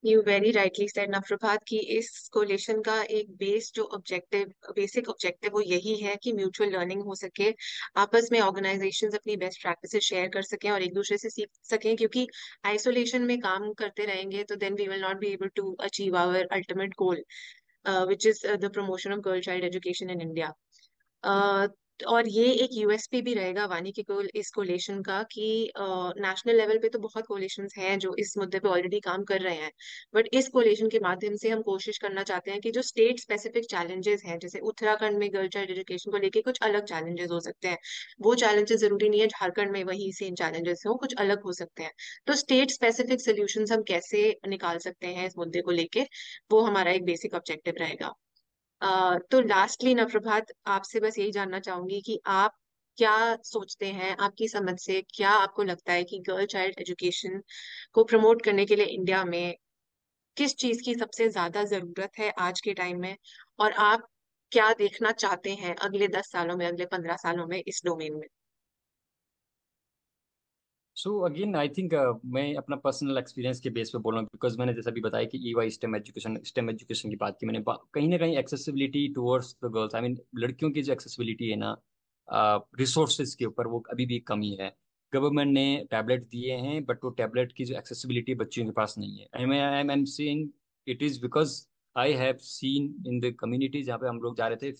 S1: You very rightly said नफ्रभात की इस कोलेशन का एक बेसिक ऑब्जेक्टिव वो यही है कि म्यूचुअल लर्निंग हो सके, आपस में ऑर्गेनाइजेशंस अपनी बेस्ट प्रैक्टिसेस शेयर कर सकें और एक दूसरे से सीख सकें, क्योंकि आइसोलेशन में काम करते रहेंगे तो then we will not be able to achieve our ultimate goal, which is the promotion of girl child education in India. Uh, और ये एक यूएसपी भी रहेगा वानी के इस कोलेशन का कि नेशनल लेवल पे तो बहुत कोलेशंस हैं जो इस मुद्दे पे ऑलरेडी काम कर रहे हैं, बट इस कोलेशन के माध्यम से हम कोशिश करना चाहते हैं कि जो स्टेट स्पेसिफिक चैलेंजेस हैं, जैसे उत्तराखंड में गर्ल चाइल्ड एजुकेशन को लेके कुछ अलग चैलेंजेस हो सकते हैं, वो चैलेंजेस जरूरी नहीं है झारखंड में वही सेम चैलेंजेस हो, कुछ अलग हो सकते हैं। तो स्टेट स्पेसिफिक सोल्यूशंस हम कैसे निकाल सकते हैं इस मुद्दे को लेके, वो हमारा एक बेसिक ऑब्जेक्टिव रहेगा। तो लास्टली ना प्रभात, आपसे बस यही जानना चाहूंगी कि आप क्या सोचते हैं, आपकी समझ से क्या आपको लगता है कि गर्ल चाइल्ड एजुकेशन को प्रमोट करने के लिए इंडिया में किस चीज की सबसे ज्यादा जरूरत है आज के टाइम में, और आप क्या देखना चाहते हैं अगले 10 सालों में, अगले 15 सालों में इस डोमेन में।
S2: सो अगेन आई थिंक मैं अपना पर्सनल एक्सपीरियंस के बेस पे बोल रहा हूँ, बिकॉज मैंने जैसा भी बताया कि ईवाई स्टेम एजुकेशन की बात की मैंने, कहीं ना कहीं accessibility towards the girls, I mean लड़कियों की जो एक्सेसिबिलिटी है ना रिसोर्सेज के ऊपर, वो अभी भी कमी है। गवर्नमेंट ने टैबलेट दिए हैं, बट वो टैबलेट की जो एक्सेसिबिलिटी बच्चियों के पास नहीं है। I am seeing it is because I have seen in the community जहाँ पे हम लोग जा रहे थे,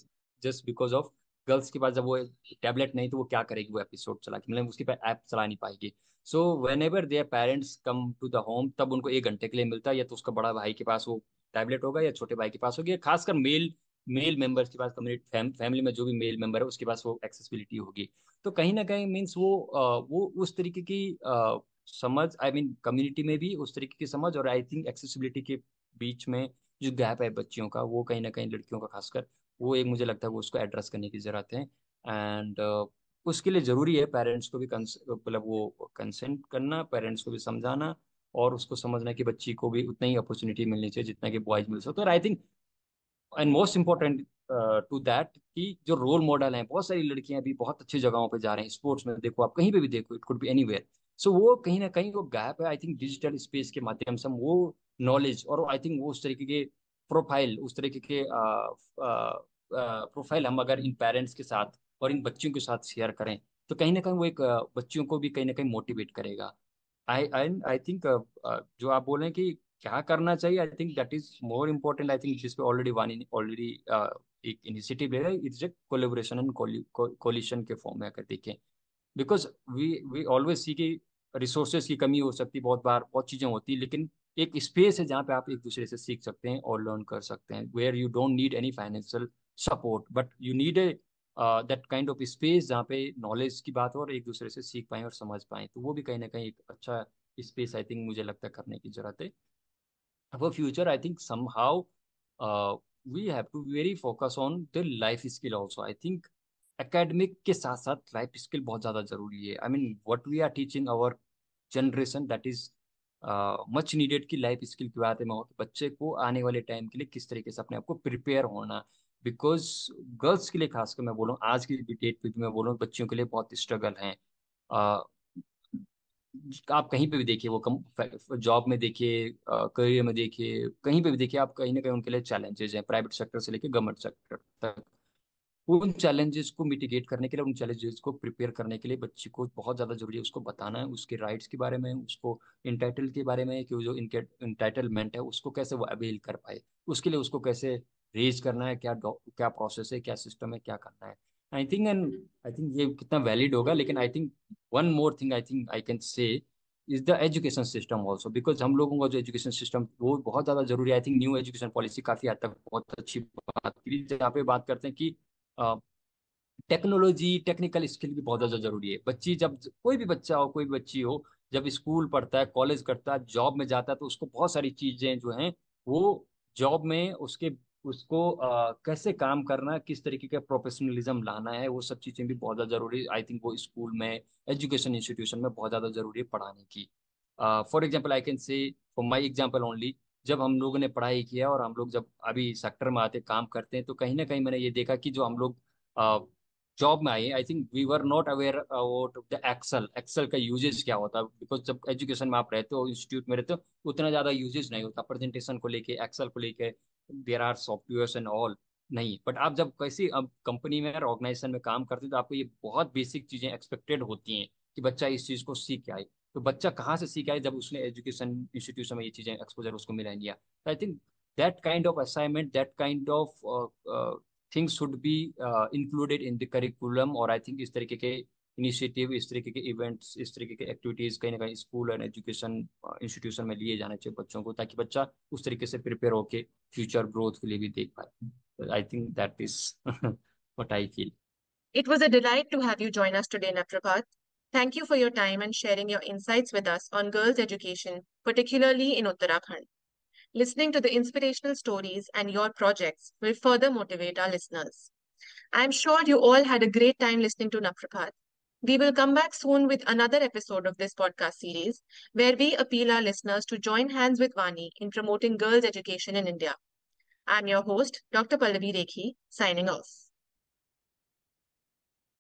S2: जस्ट बिकॉज ऑफ गर्ल्स के पास जब वो टैबलेट नहीं तो वो क्या करेगी, वो एपिसोड चला के, मतलब उसके पास ऐप चला नहीं पाएगी। So whenever their parents come to the home, तब उनको 1 घंटे के लिए मिलता है, या तो उसका बड़ा भाई के पास वो टैबलेट होगा, या छोटे भाई के पास होगी, या खासकर मेल मेल मेंबर्स के पास, कम्युनिटी फैमिली में जो भी मेल मेंबर है उसके पास वो एक्सेसिबिलिटी होगी। तो कहीं ना कहीं मीन्स वो उस तरीके की समझ, आई मीन कम्युनिटी में भी उस तरीके की समझ, और आई थिंक एक्सेसिबिलिटी के बीच में जो गैप है बच्चियों का, वो कहीं ना कहीं लड़कियों का खासकर, वो एक मुझे लगता है वो उसको एड्रेस करने की जरूरत है। एंड उसके लिए जरूरी है पेरेंट्स को भी मतलब वो कंसेंट करना, पेरेंट्स को भी समझाना, और उसको समझना कि बच्ची को भी उतना ही अपॉर्चुनिटी मिलनी चाहिए जितना कि बॉयज मिल सकते हैं। और I think and most important to that, कि जो रोल मॉडल हैं, बहुत सारी लड़कियां भी बहुत अच्छी जगहों पे जा रहे हैं, स्पोर्ट्स में देखो, आप कहीं पे भी देखो, इट कुड बी एनीवेयर। सो वो कहीं ना कहीं वो गैप है, आई थिंक डिजिटल स्पेस के माध्यम से हम वो नॉलेज, और आई थिंक वो उस तरीके के प्रोफाइल, उस तरीके के प्रोफाइल हम अगर इन पेरेंट्स के साथ और इन बच्चियों के साथ शेयर करें, तो कहीं ना कहीं वो एक बच्चियों को भी कहीं ना कहीं मोटिवेट करेगा। आई आई आई थिंक जो आप बोल रहे हैं कि क्या करना चाहिए, आई think that is more important. I think जिस पे ऑलरेडी वानी ऑलरेडी एक इनिशिएटिव ले रहा है, it's a collaboration and coalition के फॉर्म में अगर देखें, बिकॉज वी ऑलवेज सी कि रिसोर्सेज की कमी हो सकती है, बहुत बार बहुत चीज़ें होती है, लेकिन एक स्पेस है जहाँ पे आप एक दूसरे से सीख सकते हैं और लर्न कर सकते हैं, where you don't need any financial support, but you need a that kind of space जहाँ पे नॉलेज की बात हो और एक दूसरे से सीख पाएं और समझ पाएं, तो वो भी कहीं ना कहीं एक अच्छा स्पेस आई थिंक मुझे लगता है करने की जरूरत है। for future I think somehow we have to very focus on the life skill also, I think academic के साथ साथ लाइफ स्किल बहुत ज़्यादा जरूरी है। I mean what we are teaching our generation, that is much needed. की life skill की बात है मैं, तो बच्चे को आने वाले टाइम के लिए किस तरीके से अपने आप को प्रिपेयर होना, बिकॉज गर्ल्स के लिए खासकर मैं बोलूँ, आज की डेट पे भी मैं बोलूँ, बच्चियों के लिए बहुत स्ट्रगल है। आप कहीं पे भी देखिए, वो कम जॉब में देखिए, करियर में देखिए, कहीं पे भी देखिए, आप कहीं ना कहीं उनके लिए चैलेंजेस हैं, प्राइवेट सेक्टर से लेकर गवर्नमेंट सेक्टर तक। उन चैलेंजेस को मिटिगेट करने के लिए, उन चैलेंजेस को प्रिपेयर करने के लिए बच्ची को बहुत ज़्यादा जरूरी है उसको बताना है, उसके राइट्स के बारे में, उसको इंटाइटल के बारे में, कि वो जो इनके इंटाइटलमेंट है उसको कैसे वो अवेल कर पाए, उसके लिए उसको कैसे रेज करना है, क्या प्रोसेस है, क्या सिस्टम है, क्या करना है। आई थिंक एंड आई थिंक ये कितना वैलिड होगा, लेकिन I think one more thing I think I can से is the education system also, because हम लोगों का जो एजुकेशन सिस्टम वो बहुत ज़्यादा जरूरी है। I think new education policy काफ़ी हद तक बहुत अच्छी बात की, जहाँ पे बात करते हैं कि टेक्नोलॉजी, टेक्निकल स्किल भी बहुत ज़्यादा जरूरी है। बच्ची जब, कोई भी बच्चा हो, कोई भी बच्ची हो, जब स्कूल पढ़ता है, कॉलेज करता है, जॉब में जाता है, तो उसको बहुत सारी चीज़ें जो हैं वो जॉब में उसके उसको कैसे काम करना, किस तरीके का प्रोफेशनलिज्म लाना है, वो सब चीज़ें भी बहुत ज़्यादा जरूरी है। आई थिंक वो स्कूल में, एजुकेशन इंस्टीट्यूशन में बहुत ज़्यादा जरूरी है पढ़ाने की। फॉर एग्जाम्पल आई कैन से, फॉर माई एग्जाम्पल ओनली, जब हम लोगों ने पढ़ाई किया और हम लोग जब अभी सेक्टर में आते काम करते हैं, तो कहीं ना कहीं मैंने ये देखा कि जो हम लोग जॉब में आई, I think we were not aware about the Excel का यूजेस क्या होता है, बिकॉज जब एजुकेशन में आप रहते हो, इंस्टीट्यूट में रहते हो, उतना ज्यादा यूजेस नहीं होता प्रेजेंटेशन को लेके, एक्सेल को लेके, there are software and all. नहीं, बट आप जब कैसी अब कंपनी में और ऑर्गेनाइजेशन में काम करते हो तो आपको ये बहुत बेसिक चीजें एक्सपेक्टेड होती हैं कि बच्चा इस चीज को सीख के आए। तो बच्चा कहाँ से सीख आए जब उसने एजुकेशन इंस्टीट्यूशन में ये चीजें एक्सपोजर उसको मिला नहीं। आई think that kind of assignment, that kind of things should be included in the curriculum. और आई थिंक इस तरीके के इनिशिएटिव, इस तरीके के इवेंट्स, इस तरीके के एक्टिविटीज कहीं ना कहीं स्कूल एंड एजुकेशन इंस्टीट्यूशन में लिए जाने चाहिए बच्चों को, ताकि बच्चा उस तरीके से प्रिपेयर होके फ्यूचर ग्रोथ के लिए भी देख पाए। I think that is what I feel.
S1: It was a delight to have you join us today, Naprapat. Thank you for your time and sharing your insights with us on girls' education, particularly in Uttarakhand. Listening to the inspirational stories and your projects will further motivate our listeners. I'm sure you all had a great time listening to Naprapat. We will come back soon with another episode of this podcast series where we appeal our listeners to join hands with Vani in promoting girls' education in India. I'm your host, Dr. Pallavi Rekhi, signing off.